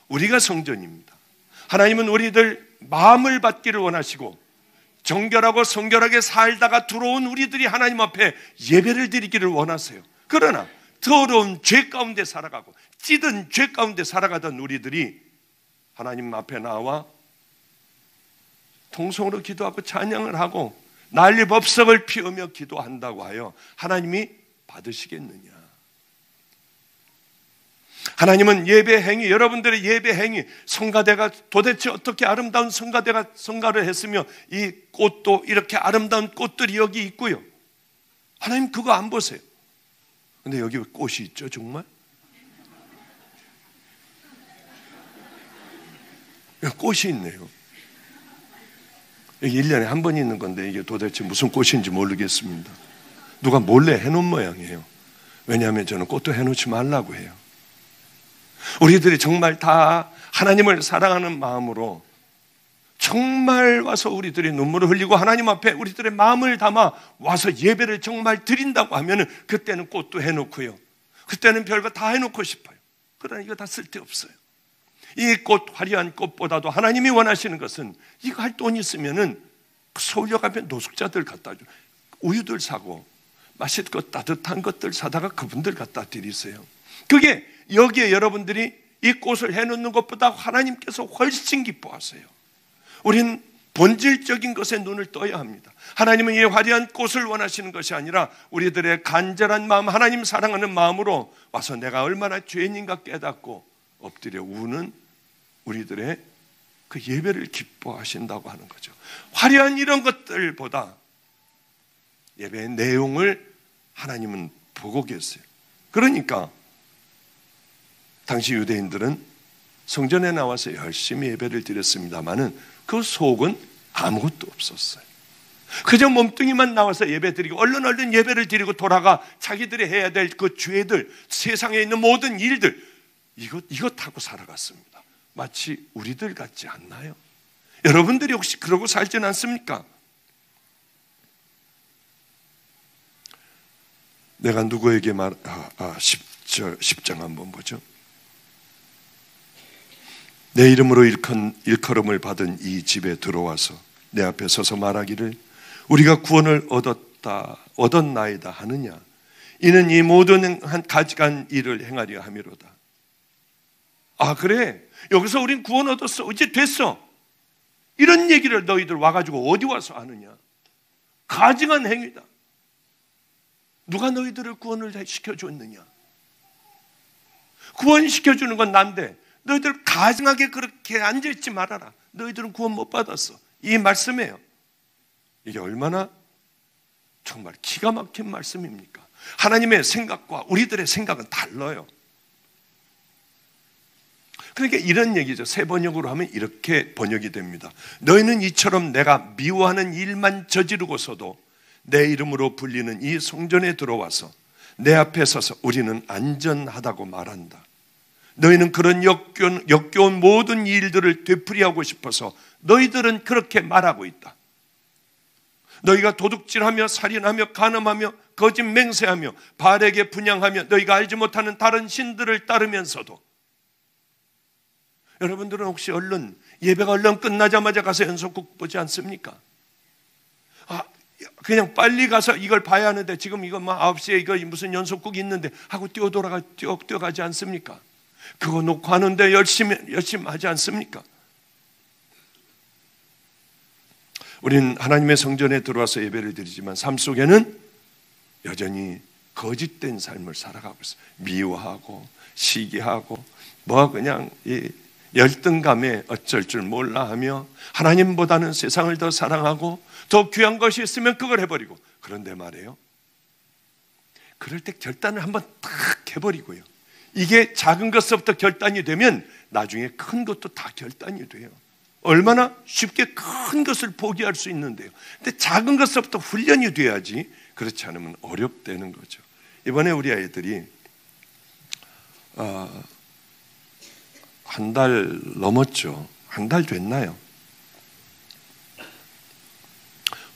우리가 성전입니다. 하나님은 우리들 마음을 받기를 원하시고 정결하고 성결하게 살다가 들어온 우리들이 하나님 앞에 예배를 드리기를 원하세요. 그러나 더러운 죄 가운데 살아가고 찌든 죄 가운데 살아가던 우리들이 하나님 앞에 나와 통성으로 기도하고 찬양을 하고 난리법석을 피우며 기도한다고 하여 하나님이 받으시겠느냐? 하나님은 예배 행위, 여러분들의 예배 행위, 성가대가 도대체 어떻게 아름다운 성가를 했으며 이 꽃도 이렇게 아름다운 꽃들이 여기 있고요. 하나님 그거 안 보세요. 근데 여기 왜 꽃이 있죠, 정말? 꽃이 있네요. 여기 1년에 한 번 있는 건데 이게 도대체 무슨 꽃인지 모르겠습니다. 누가 몰래 해놓은 모양이에요. 왜냐하면 저는 꽃도 해놓지 말라고 해요. 우리들이 정말 다 하나님을 사랑하는 마음으로 정말 와서 우리들이 눈물을 흘리고 하나님 앞에 우리들의 마음을 담아 와서 예배를 정말 드린다고 하면은 그때는 꽃도 해놓고요. 그때는 별거 다 해놓고 싶어요. 그러나 이거 다 쓸데없어요. 이 꽃, 화려한 꽃보다도 하나님이 원하시는 것은 이거 할 돈 있으면은 서울역 가면 노숙자들 갖다 줘. 우유들 사고 마실 것 따뜻한 것들 사다가 그분들 갖다 드리세요. 그게 여기에 여러분들이 이 꽃을 해놓는 것보다 하나님께서 훨씬 기뻐하세요. 우린 본질적인 것에 눈을 떠야 합니다. 하나님은 이 화려한 꽃을 원하시는 것이 아니라 우리들의 간절한 마음, 하나님 사랑하는 마음으로 와서 내가 얼마나 죄인인가 깨닫고 엎드려 우는 우리들의 그 예배를 기뻐하신다고 하는 거죠. 화려한 이런 것들보다 예배의 내용을 하나님은 보고 계세요. 그러니까 당시 유대인들은 성전에 나와서 열심히 예배를 드렸습니다마는 그 속은 아무것도 없었어요. 그저 몸뚱이만 나와서 예배 드리고 얼른 예배를 드리고 돌아가 자기들이 해야 될 그 죄들, 세상에 있는 모든 일들 이것 하고 살아갔습니다. 마치 우리들 같지 않나요? 여러분들이 혹시 그러고 살지는 않습니까? 내가 누구에게 10장 한번 보죠. 내 이름으로 일컬음을 받은 이 집에 들어와서 내 앞에 서서 말하기를 우리가 구원을 얻었나이다 하느냐. 이는 이 모든 한 가지간 일을 행하려 함이로다. 아, 그래? 여기서 우린 구원 얻었어. 이제 됐어. 이런 얘기를 너희들 와가지고 어디 와서 하느냐. 가증한 행위다. 누가 너희들을 구원을 시켜줬느냐. 구원시켜주는 건 난데 너희들 가증하게 그렇게 앉아있지 말아라. 너희들은 구원 못 받았어. 이 말씀이에요. 이게 얼마나 정말 기가 막힌 말씀입니까? 하나님의 생각과 우리들의 생각은 달라요. 그러니까 이런 얘기죠. 새 번역으로 하면 이렇게 번역이 됩니다. 너희는 이처럼 내가 미워하는 일만 저지르고서도 내 이름으로 불리는 이 성전에 들어와서 내 앞에 서서 우리는 안전하다고 말한다. 너희는 그런 역겨운 모든 일들을 되풀이하고 싶어서 너희들은 그렇게 말하고 있다. 너희가 도둑질하며 살인하며 간음하며 거짓 맹세하며 바알에게 분향하며 너희가 알지 못하는 다른 신들을 따르면서도 여러분들은 혹시 예배가 얼른 끝나자마자 가서 연속곡 보지 않습니까? 그냥 빨리 가서 이걸 봐야 하는데 지금 이거 9시에 이거 무슨 연속곡이 있는데 하고 뛰어가지 않습니까? 그거 놓고 하는데 열심히 하지 않습니까? 우리는 하나님의 성전에 들어와서 예배를 드리지만 삶 속에는 여전히 거짓된 삶을 살아가고 있어요. 미워하고 시기하고 그냥 열등감에 어쩔 줄 몰라 하며 하나님보다는 세상을 더 사랑하고 더 귀한 것이 있으면 그걸 해버리고 그런데 말이에요. 그럴 때 결단을 한번 딱 해버리고요. 이게 작은 것부터 결단이 되면 나중에 큰 것도 다 결단이 돼요. 얼마나 쉽게 큰 것을 포기할 수 있는데요. 근데 작은 것부터 훈련이 돼야지 그렇지 않으면 어렵다는 거죠. 이번에 우리 아이들이 한 달 넘었죠. 한 달 됐나요?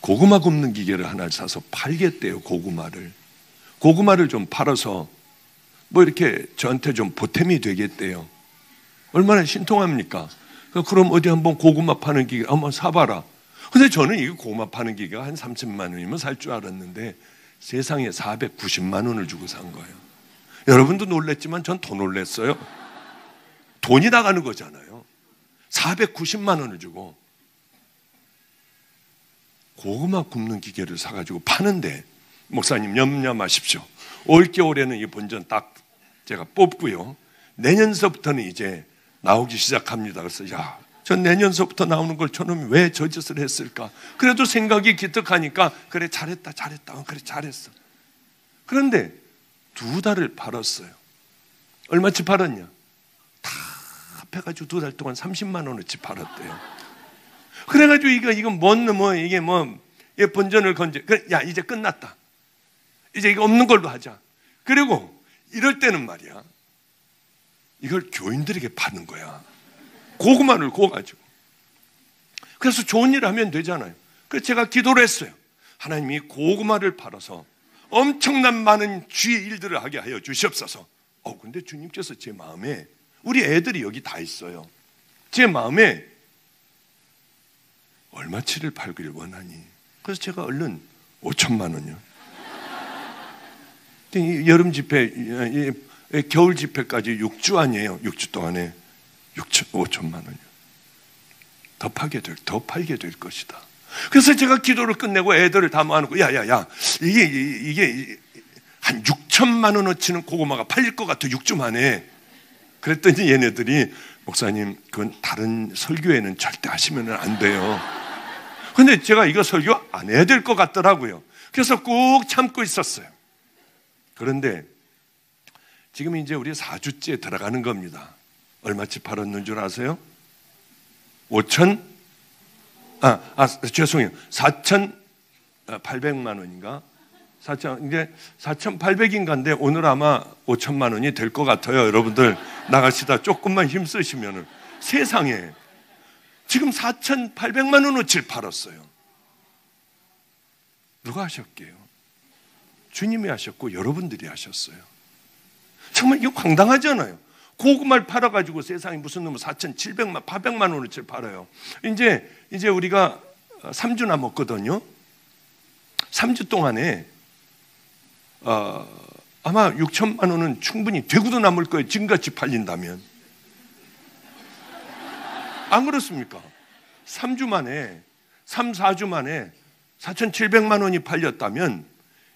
고구마 굽는 기계를 하나 사서 팔겠대요. 고구마를 좀 팔아서 이렇게 저한테 좀 보탬이 되겠대요. 얼마나 신통합니까? 그럼 어디 한번 고구마 파는 기계 한번 사봐라. 근데 저는 이 고구마 파는 기계가 한 30만 원이면 살 줄 알았는데 세상에 490만 원을 주고 산 거예요. 여러분도 놀랬지만 전 더 놀랬어요. 돈이 나가는 거잖아요. 490만 원을 주고 고구마 굽는 기계를 사가지고 파는데 목사님 염려 마십시오. 올겨울에는 이 본전 딱 제가 뽑고요. 내년서부터는 이제 나오기 시작합니다. 그래서 전 내년서부터 나오는 걸 저놈이 왜 저 짓을 했을까? 그래도 생각이 기특하니까 그래 잘했다. 그래 잘했어. 그런데 2달을 팔았어요. 얼마치 팔았냐? 다 합해가지고 2달 동안 30만 원어치 팔았대요. 그래가지고 이게 본전을 건져. 야, 이제 끝났다. 이제 이거 없는 걸로 하자. 그리고 이럴 때는 말이야, 이걸 교인들에게 파는 거야. 고구마를 구워가지고. 그래서 좋은 일 하면 되잖아요. 그래서 제가 기도를 했어요. 하나님이 고구마를 팔아서 엄청난 많은 주의 일들을 하게 하여 주시옵소서. 근데 주님께서 제 마음에, 우리 애들이 여기 다 있어요. 제 마음에 얼마치를 팔기를 원하니? 그래서 제가 얼른 5천만 원이요. 여름 집회, 겨울 집회까지 6주 아니에요. 6주 동안에 5천만 원이요. 더 팔게 될 것이다. 그래서 제가 기도를 끝내고 애들을 다 모아놓고, 야, 이게 한 6천만 원어치는 고구마가 팔릴 것 같아, 6주 만에. 그랬더니 얘네들이, 목사님, 그건 다른 설교회는 절대 하시면 안 돼요. 근데 제가 이거 설교 안 해야 될 것 같더라고요. 그래서 꾹 참고 있었어요. 그런데 지금 이제 우리 4주째 들어가는 겁니다. 얼마치 팔았는 줄 아세요? 4,800만 원인가? 이제 4,800인가인데 오늘 아마 5천만 원이 될 것 같아요. 여러분들 나가시다 조금만 힘쓰시면은. 세상에 지금 4,800만 원어치를 팔았어요. 누가 하셨게요? 주님이 하셨고 여러분들이 하셨어요. 정말 이거 황당하잖아요. 고구마를 팔아가지고 세상에 무슨 놈은 4,700만, 800만 원어치를 팔아요. 이제 우리가 3주 남았거든요. 3주 동안에 아마 6천만 원은 충분히 되고도 남을 거예요. 지금같이 팔린다면. 안 그렇습니까? 3주 만에, 4주 만에 4,700만 원이 팔렸다면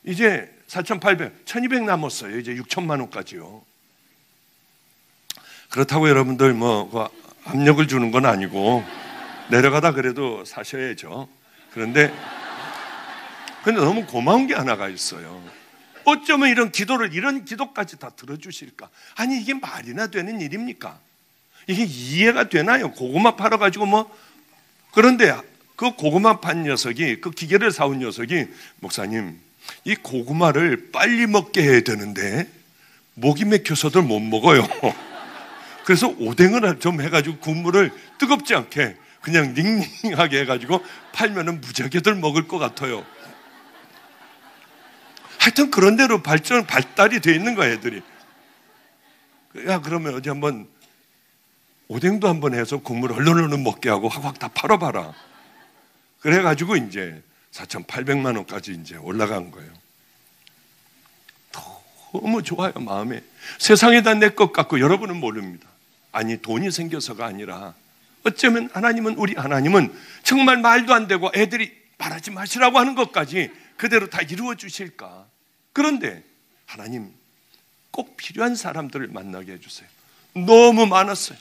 이제 4,800, 1,200 남았어요. 이제 6천만 원까지요. 그렇다고 여러분들 압력을 주는 건 아니고 내려가다 그래도 사셔야죠. 그런데 너무 고마운 게 하나가 있어요. 어쩌면 이런 기도까지 다 들어주실까? 아니, 이게 말이나 되는 일입니까? 이게 이해가 되나요? 고구마 팔아가지고 그런데 그 고구마 판 녀석이, 그 기계를 사온 녀석이, 목사님, 이 고구마를 빨리 먹게 해야 되는데 목이 막혀서들 못 먹어요. 그래서 오뎅을 좀 해가지고 국물을 뜨겁지 않게 그냥 닝닝하게 해가지고 팔면은 무지하게들 먹을 것 같아요. 하여튼 그런 대로 발달이 돼 있는 거야, 애들이. 야, 그러면 어디 한번 오뎅도 한번 해서 국물 얼른 먹게 하고 확 다 팔아봐라. 그래가지고 이제 4,800만 원까지 이제 올라간 거예요. 너무 좋아요, 마음에. 세상에 다 내 것 같고 여러분은 모릅니다. 아니, 돈이 생겨서가 아니라 어쩌면 우리 하나님은 정말 말도 안 되고 애들이 말하지 마시라고 하는 것까지 그대로 다 이루어 주실까? 그런데 하나님 꼭 필요한 사람들을 만나게 해주세요. 너무 많았어요.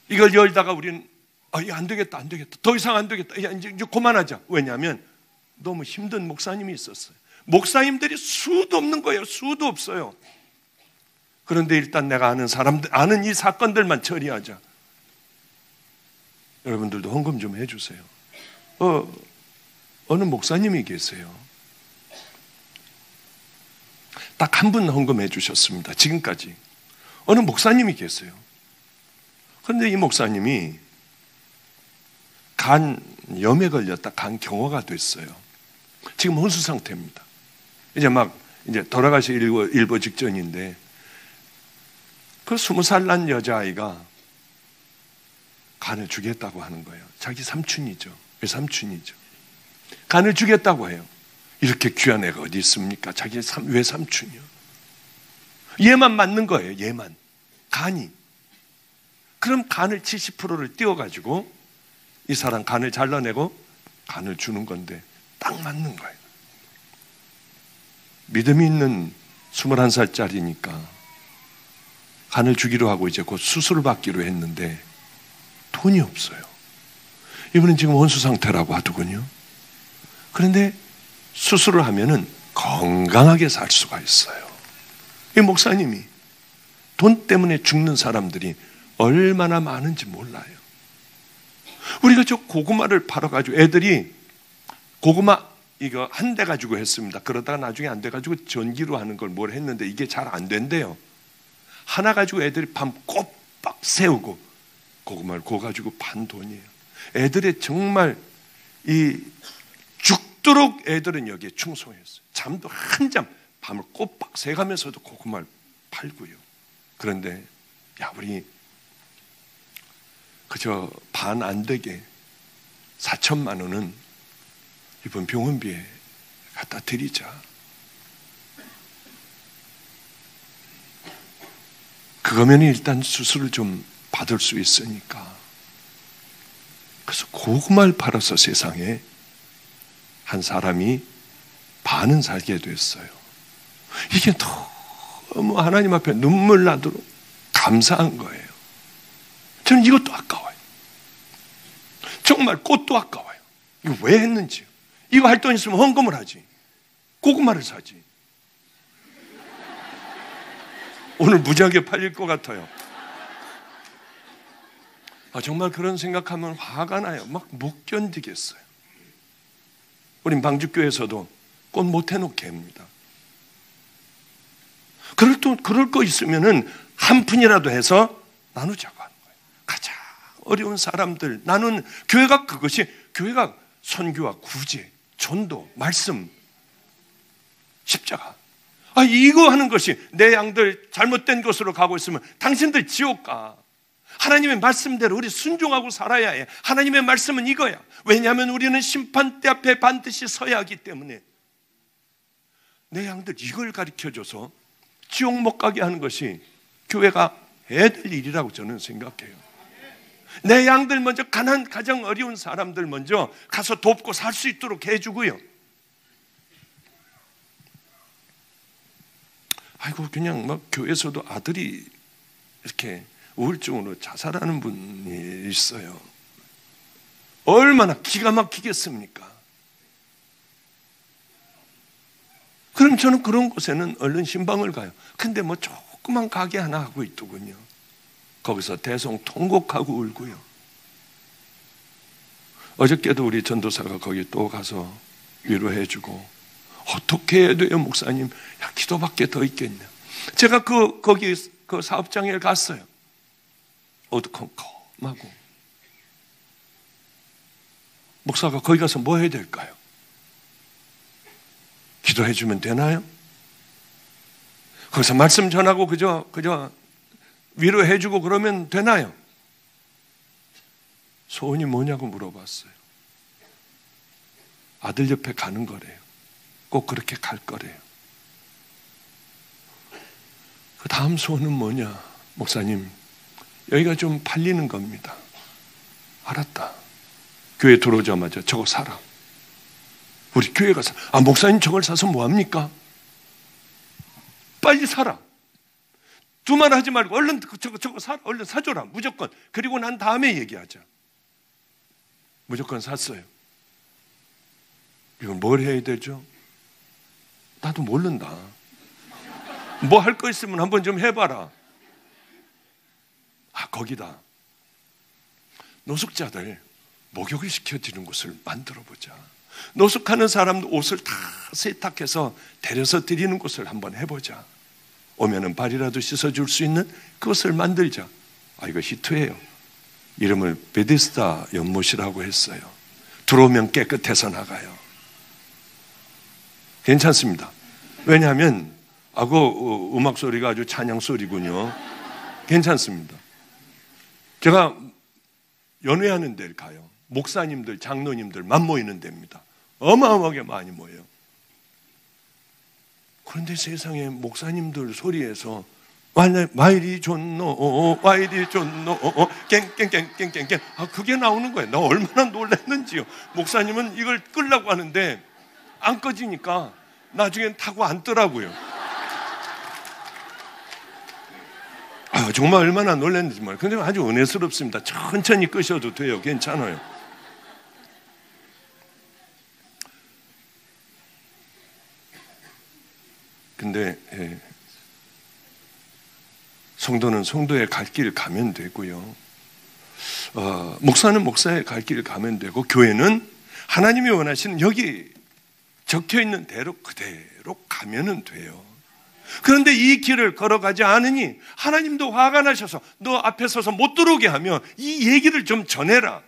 이걸 열다가 우리는 안 되겠다. 더 이상 안 되겠다. 이제 그만하자. 왜냐하면 너무 힘든 목사님이 있었어요. 목사님들이 수도 없는 거예요. 수도 없어요. 그런데 일단 내가 아는 이 사건들만 처리하자. 여러분들도 헌금 좀 해주세요. 어느 목사님이 계세요. 딱 한 분 헌금해 주셨습니다. 지금까지. 어느 목사님이 계세요. 그런데 이 목사님이 간염에 걸렸다 간 경화가 됐어요. 지금 혼수 상태입니다. 이제 돌아가실 일보 직전인데, 그 20살 난 여자아이가 간을 주겠다고 하는 거예요. 자기 삼촌이죠. 외삼촌이죠. 간을 주겠다고 해요. 이렇게 귀한 애가 어디 있습니까? 자기 외삼촌이요. 얘만 맞는 거예요. 얘만. 간이. 그럼 간을 70%를 띄워가지고 이 사람 간을 잘라내고 간을 주는 건데 딱 맞는 거예요. 믿음이 있는 21살짜리니까 간을 주기로 하고 이제 곧 수술을 받기로 했는데 돈이 없어요. 이분은 지금 혼수 상태라고 하더군요. 그런데 수술을 하면은 건강하게 살 수가 있어요. 이 목사님이 돈 때문에 죽는 사람들이 얼마나 많은지 몰라요. 우리가 저 고구마를 팔아가지고 애들이 고구마 이거 한 대 가지고 했습니다. 그러다가 나중에 안 돼가지고 전기로 하는 걸 뭘 했는데 이게 잘 안 된대요. 하나 가지고 애들이 밤 꼬박 세우고 고구마를 고가지고 판 돈이에요. 애들의 정말 이 죽도록 애들은 여기에 충성했어요. 잠도 한 잠 밤을 꼬박 새가면서도 고구마를 팔고요. 그런데 야 우리 그저 반 안 되게 4천만 원은 이번 병원비에 갖다 드리자. 그거면 일단 수술을 좀 받을 수 있으니까. 그래서 고구마를 팔아서 세상에 한 사람이 반은 살게 됐어요. 이게 너무 하나님 앞에 눈물 나도록 감사한 거예요. 저는 이것도 아까워요. 정말 꽃도 아까워요. 이거 왜 했는지. 이거 할 돈 있으면 헌금을 하지. 고구마를 사지. 오늘 무지하게 팔릴 것 같아요. 정말 그런 생각하면 화가 나요. 막 못 견디겠어요. 우린 방주교에서도 꽃 못 해놓게 합니다. 그럴 거 있으면은 한 푼이라도 해서 나누자고 하는 거예요. 가장 어려운 사람들. 나는 교회가 선교와 구제, 전도, 말씀, 십자가. 이거 하는 것이 내 양들 잘못된 곳으로 가고 있으면 당신들 지옥 가. 하나님의 말씀대로 우리 순종하고 살아야 해. 하나님의 말씀은 이거야. 왜냐하면 우리는 심판대 앞에 반드시 서야 하기 때문에 내 양들 이걸 가르쳐줘서 지옥 못 가게 하는 것이 교회가 해야 될 일이라고 저는 생각해요. 내 양들 먼저 가장 어려운 사람들 먼저 가서 돕고 살 수 있도록 해주고요. 그냥 막 교회에서도 아들이 이렇게 우울증으로 자살하는 분이 있어요. 얼마나 기가 막히겠습니까? 그럼 저는 그런 곳에는 얼른 신방을 가요. 근데 뭐 조그만 가게 하나 하고 있더군요. 거기서 대성통곡하고 울고요. 어저께도 우리 전도사가 거기 또 가서 위로해주고, 어떻게 해야 돼요, 목사님? 야, 기도밖에 더 있겠냐. 제가 거기 그 사업장에 갔어요. 어두컴컴하고. 목사가 거기 가서 뭐 해야 될까요? 기도해주면 되나요? 거기서 말씀 전하고 그저 위로해주고 그러면 되나요? 소원이 뭐냐고 물어봤어요. 아들 옆에 가는 거래요. 꼭 그렇게 갈 거래요. 그 다음 소원은 뭐냐? 목사님, 여기가 좀 팔리는 겁니다. 알았다. 교회 들어오자마자 저거 사라. 우리 교회 가서, 목사님 저걸 사서 뭐합니까? 빨리 사라. 두말 하지 말고 얼른 저거 사, 얼른 사줘라. 무조건. 그리고 난 다음에 얘기하자. 무조건 샀어요. 이건 뭘 해야 되죠? 나도 모른다. 뭐 할 거 있으면 한번 좀 해봐라. 거기다. 노숙자들 목욕을 시켜주는 곳을 만들어보자. 노숙하는 사람도 옷을 다 세탁해서 데려서 드리는 곳을 한번 해보자. 오면은 발이라도 씻어줄 수 있는 그것을 만들자. 이거 히트예요. 이름을 베데스다 연못이라고 했어요. 들어오면 깨끗해서 나가요. 괜찮습니다. 왜냐하면 그 음악 소리가 아주 찬양 소리군요. 괜찮습니다. 제가 연회하는 데를 가요. 목사님들, 장로님들만 모이는 데입니다. 어마어마하게 많이 모여요. 그런데 세상에 목사님들 소리에서 와이리 존노 와이리 존노 깽깽깽깽깽깽 그게 나오는 거예요. 나 얼마나 놀랐는지요. 목사님은 이걸 끌려고 하는데 안 꺼지니까 나중엔 타고 앉더라고요. 정말 얼마나 놀랐는지 몰라요. 근데 아주 은혜스럽습니다. 천천히 끄셔도 돼요. 괜찮아요. 근데 성도는 성도의 갈 길 가면 되고요. 목사는 목사의 갈 길 가면 되고, 교회는 하나님이 원하시는 여기 적혀 있는 대로 그대로 가면은 돼요. 그런데 이 길을 걸어가지 않으니 하나님도 화가 나셔서 너 앞에 서서 못 들어오게 하면 이 얘기를 좀 전해라.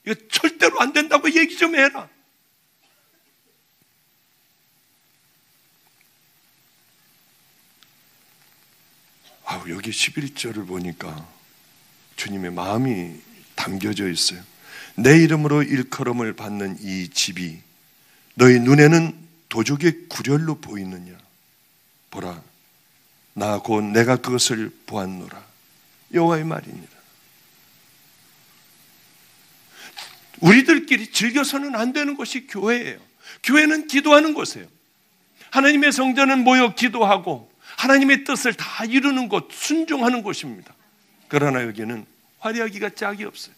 이거 절대로 안 된다고 얘기 좀 해라. 여기 11절을 보니까 주님의 마음이 담겨져 있어요. 내 이름으로 일컬음을 받는 이 집이 너희 눈에는 도적의 구렬로 보이느냐. 보라, 나 곧 내가 그것을 보았노라. 여호와의 말입니다. 우리들끼리 즐겨서는 안 되는 곳이 교회예요. 교회는 기도하는 곳이에요. 하나님의 성전은 모여 기도하고 하나님의 뜻을 다 이루는 곳, 순종하는 곳입니다. 그러나 여기는 화려하기가 짝이 없어요.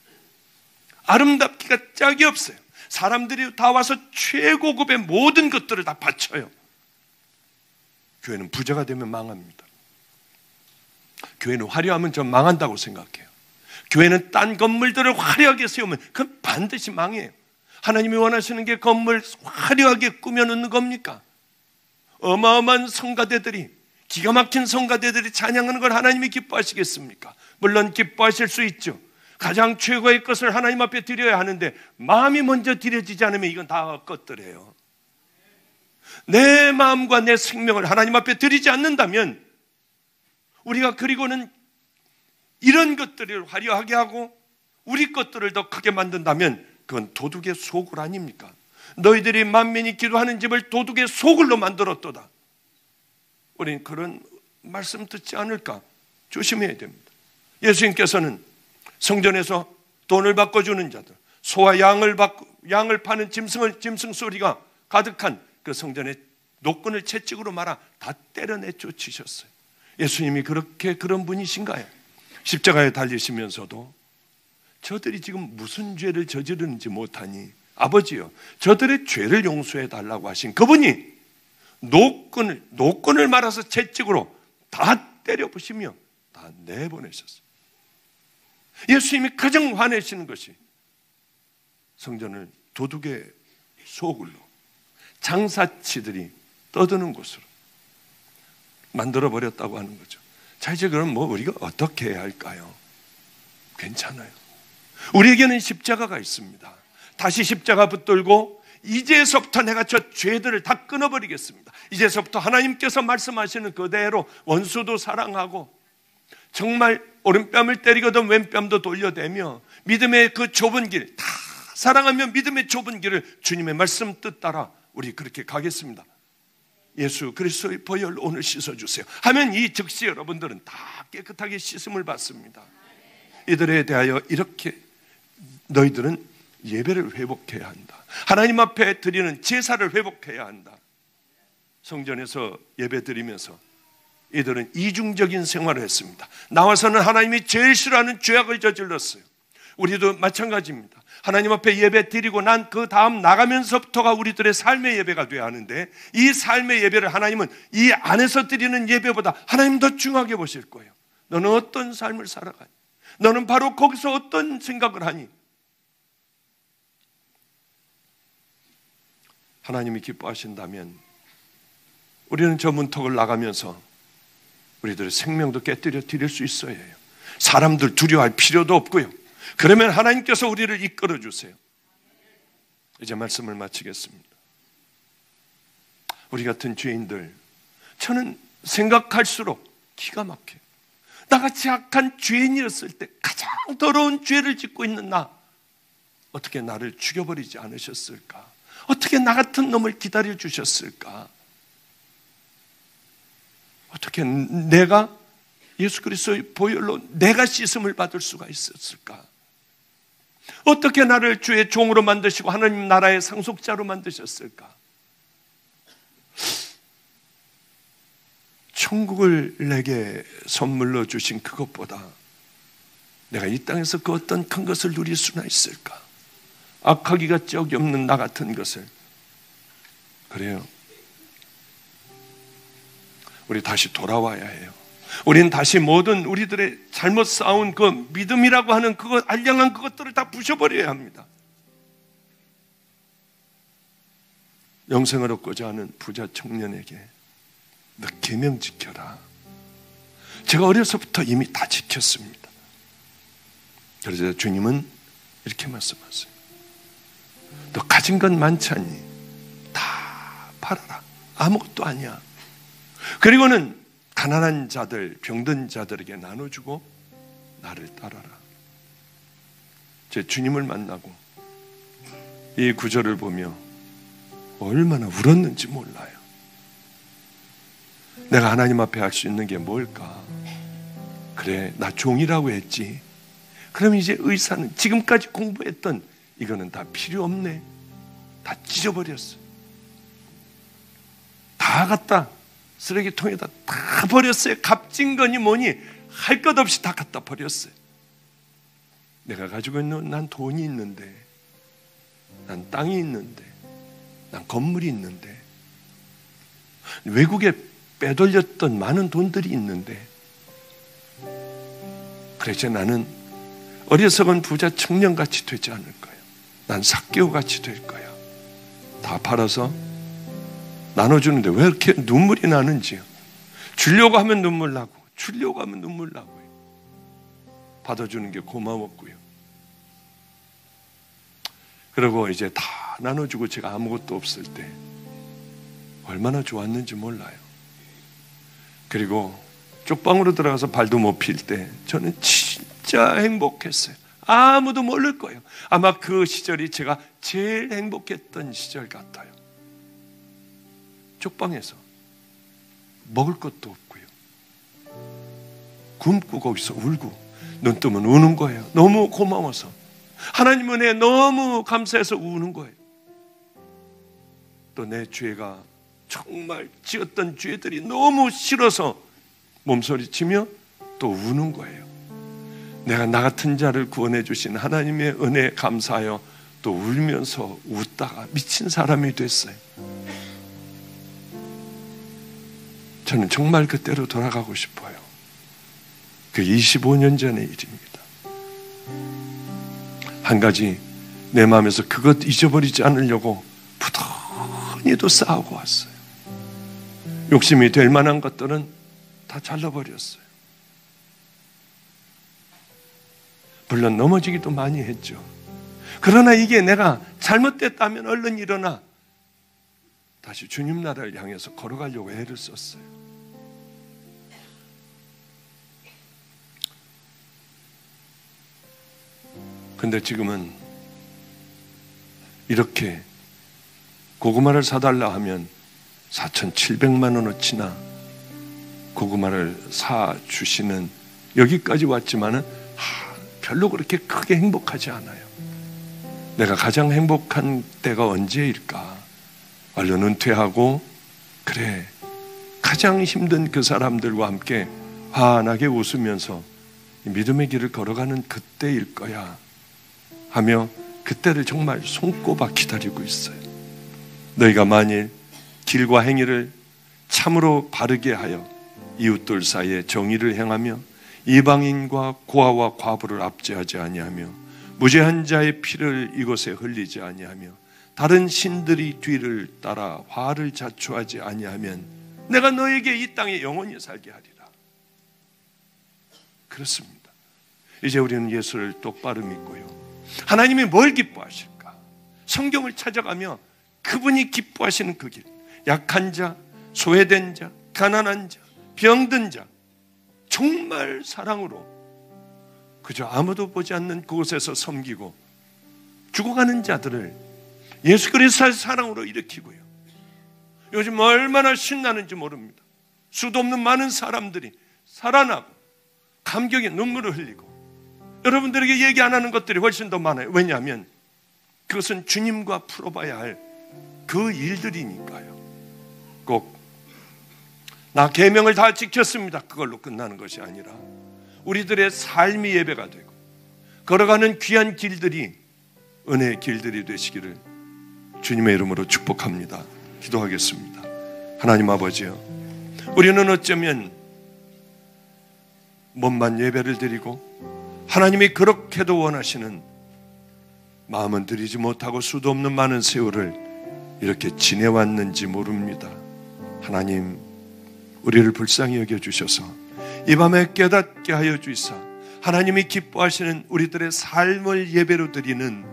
아름답기가 짝이 없어요. 사람들이 다 와서 최고급의 모든 것들을 다 바쳐요. 교회는 부자가 되면 망합니다. 교회는 화려하면 전 망한다고 생각해요. 교회는 딴 건물들을 화려하게 세우면 그건 반드시 망해요. 하나님이 원하시는 게 건물 화려하게 꾸며놓는 겁니까? 어마어마한 성가대들이, 기가 막힌 성가대들이 찬양하는 걸 하나님이 기뻐하시겠습니까? 물론 기뻐하실 수 있죠. 가장 최고의 것을 하나님 앞에 드려야 하는데 마음이 먼저 드려지지 않으면 이건 다 것들이에요. 내 마음과 내 생명을 하나님 앞에 드리지 않는다면, 우리가 그리고는 이런 것들을 화려하게 하고 우리 것들을 더 크게 만든다면 그건 도둑의 소굴 아닙니까? 너희들이 만민이 기도하는 집을 도둑의 소굴로 만들었도다. 우리는 그런 말씀 듣지 않을까 조심해야 됩니다. 예수님께서는 성전에서 돈을 바꿔주는 자들, 소와 양을 파는 짐승 소리가 가득한 그 성전의 노끈을 채찍으로 말아 다 때려내 쫓으셨어요. 예수님이 그렇게 그런 분이신가요? 십자가에 달리시면서도 저들이 지금 무슨 죄를 저지르는지 못하니 아버지요, 저들의 죄를 용서해 달라고 하신 그분이 노끈을 말아서 채찍으로 다 때려부시며 다 내보내셨어요. 예수님이 가장 화내시는 것이 성전을 도둑의 소굴로, 장사치들이 떠드는 곳으로 만들어버렸다고 하는 거죠. 자, 이제 그럼 우리가 어떻게 해야 할까요? 괜찮아요. 우리에게는 십자가가 있습니다. 다시 십자가 붙들고 이제서부터 내가 저 죄들을 다 끊어버리겠습니다. 이제서부터 하나님께서 말씀하시는 그대로 원수도 사랑하고 정말 오른뺨을 때리거든 왼뺨도 돌려대며 믿음의 그 좁은 길, 다 사랑하며 믿음의 좁은 길을 주님의 말씀 뜻 따라 우리 그렇게 가겠습니다. 예수 그리스도의 보혈로 오늘 씻어주세요 하면 이 즉시 여러분들은 다 깨끗하게 씻음을 받습니다. 이들에 대하여 이렇게 너희들은 예배를 회복해야 한다. 하나님 앞에 드리는 제사를 회복해야 한다. 성전에서 예배 드리면서 이들은 이중적인 생활을 했습니다. 나와서는 하나님이 제일 싫어하는 죄악을 저질렀어요. 우리도 마찬가지입니다. 하나님 앞에 예배 드리고 난 그 다음 나가면서부터가 우리들의 삶의 예배가 돼야 하는데, 이 삶의 예배를 하나님은 이 안에서 드리는 예배보다 하나님 더 중요하게 보실 거예요. 너는 어떤 삶을 살아가니? 너는 바로 거기서 어떤 생각을 하니? 하나님이 기뻐하신다면 우리는 저 문턱을 나가면서 우리들의 생명도 깨뜨려 드릴 수 있어야 해요. 사람들 두려워할 필요도 없고요. 그러면 하나님께서 우리를 이끌어 주세요. 이제 말씀을 마치겠습니다. 우리 같은 죄인들, 저는 생각할수록 기가 막혀요. 나같이 악한 죄인이었을 때 가장 더러운 죄를 짓고 있는 나, 어떻게 나를 죽여버리지 않으셨을까? 어떻게 나 같은 놈을 기다려 주셨을까? 어떻게 내가 예수 그리스도의 보혈로 내가 씻음을 받을 수가 있었을까? 어떻게 나를 주의 종으로 만드시고 하나님 나라의 상속자로 만드셨을까? 천국을 내게 선물로 주신 그것보다 내가 이 땅에서 그 어떤 큰 것을 누릴 수나 있을까? 악하기가 짝이 없는 나 같은 것을. 그래요. 우리 다시 돌아와야 해요. 우리는 다시 모든 우리들의 잘못 쌓은 그 믿음이라고 하는 그것, 알량한 그것들을 다 부셔버려야 합니다. 영생을 얻고자 하는 부자 청년에게 너 계명 지켜라. 제가 어려서부터 이미 다 지켰습니다. 그래서 주님은 이렇게 말씀하세요. 너 가진 건 많지 않니? 다 팔아라. 아무것도 아니야. 그리고는 가난한 자들, 병든 자들에게 나눠주고 나를 따라라. 제 주님을 만나고 이 구절을 보며 얼마나 울었는지 몰라요. 내가 하나님 앞에 할 수 있는 게 뭘까? 그래, 나 종이라고 했지. 그럼 이제 의사는 지금까지 공부했던 이거는 다 필요 없네. 다 찢어버렸어. 다 갖다 쓰레기통에다 다 버렸어요. 값진 거니 뭐니 할 것 없이 다 갖다 버렸어요. 내가 가지고 있는, 난 돈이 있는데, 난 땅이 있는데, 난 건물이 있는데, 외국에 빼돌렸던 많은 돈들이 있는데, 그래서 나는 어리석은 부자 청년같이 되지 않을 거야. 난 삭개오같이 될 거야. 다 팔아서 나눠주는데 왜 이렇게 눈물이 나는지요. 주려고 하면 눈물 나고 주려고 하면 눈물 나고요. 받아주는 게 고마웠고요. 그리고 이제 다 나눠주고 제가 아무것도 없을 때 얼마나 좋았는지 몰라요. 그리고 쪽방으로 들어가서 발도 못 필 때 저는 진짜 행복했어요. 아무도 모를 거예요. 아마 그 시절이 제가 제일 행복했던 시절 같아요. 쪽방에서 먹을 것도 없고요. 굶고 거기서 울고 눈 뜨면 우는 거예요. 너무 고마워서. 하나님 은혜에 너무 감사해서 우는 거예요. 또 내 죄가 정말 지었던 죄들이 너무 싫어서 몸소리치며 또 우는 거예요. 내가 나 같은 자를 구원해 주신 하나님의 은혜에 감사하여 또 울면서 웃다가 미친 사람이 됐어요. 저는 정말 그때로 돌아가고 싶어요. 그 25년 전의 일입니다. 한 가지 내 마음에서 그것 잊어버리지 않으려고 부단히도 싸우고 왔어요. 욕심이 될 만한 것들은 다 잘라버렸어요. 물론 넘어지기도 많이 했죠. 그러나 이게 내가 잘못됐다면 얼른 일어나 다시 주님 나라를 향해서 걸어가려고 애를 썼어요. 근데 지금은 이렇게 고구마를 사달라 하면 4,700만 원어치나 고구마를 사주시는 여기까지 왔지만은 별로 그렇게 크게 행복하지 않아요. 내가 가장 행복한 때가 언제일까? 얼른 은퇴하고 그래 가장 힘든 그 사람들과 함께 환하게 웃으면서 믿음의 길을 걸어가는 그때일 거야 하며 그때를 정말 손꼽아 기다리고 있어요. 너희가 만일 길과 행위를 참으로 바르게 하여 이웃들 사이에 정의를 행하며 이방인과 고아와 과부를 압제하지 아니하며 무죄한 자의 피를 이곳에 흘리지 아니하며 다른 신들이 뒤를 따라 화를 자초하지 아니하면 내가 너에게 이 땅에 영원히 살게 하리라. 그렇습니다. 이제 우리는 예수를 똑바로 믿고요. 하나님이 뭘 기뻐하실까? 성경을 찾아가며 그분이 기뻐하시는 그 길, 약한 자, 소외된 자, 가난한 자, 병든 자, 정말 사랑으로 그저 아무도 보지 않는 그곳에서 섬기고 죽어가는 자들을 예수 그리스도의 사랑으로 일으키고요. 요즘 얼마나 신나는지 모릅니다. 수도 없는 많은 사람들이 살아나고 감격의 눈물을 흘리고 여러분들에게 얘기 안 하는 것들이 훨씬 더 많아요. 왜냐하면 그것은 주님과 풀어봐야 할 그 일들이니까요. 꼭 나 계명을 다 지켰습니다. 그걸로 끝나는 것이 아니라 우리들의 삶이 예배가 되고 걸어가는 귀한 길들이 은혜의 길들이 되시기를 주님의 이름으로 축복합니다. 기도하겠습니다. 하나님 아버지요, 우리는 어쩌면 몸만 예배를 드리고 하나님이 그렇게도 원하시는 마음은 드리지 못하고 수도 없는 많은 세월을 이렇게 지내왔는지 모릅니다. 하나님, 우리를 불쌍히 여겨주셔서 이 밤에 깨닫게 하여 주시사 하나님이 기뻐하시는 우리들의 삶을 예배로 드리는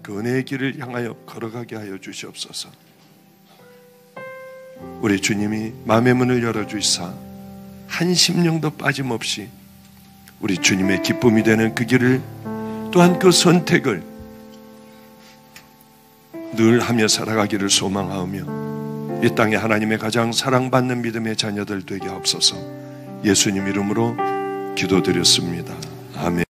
그 은혜의 길을 향하여 걸어가게 하여 주시옵소서. 우리 주님이 마음의 문을 열어주시사 한 심령도 빠짐없이 우리 주님의 기쁨이 되는 그 길을, 또한 그 선택을 늘 하며 살아가기를 소망하오며 이 땅에 하나님의 가장 사랑받는 믿음의 자녀들 되게 하옵소서. 예수님 이름으로 기도드렸습니다. 아멘.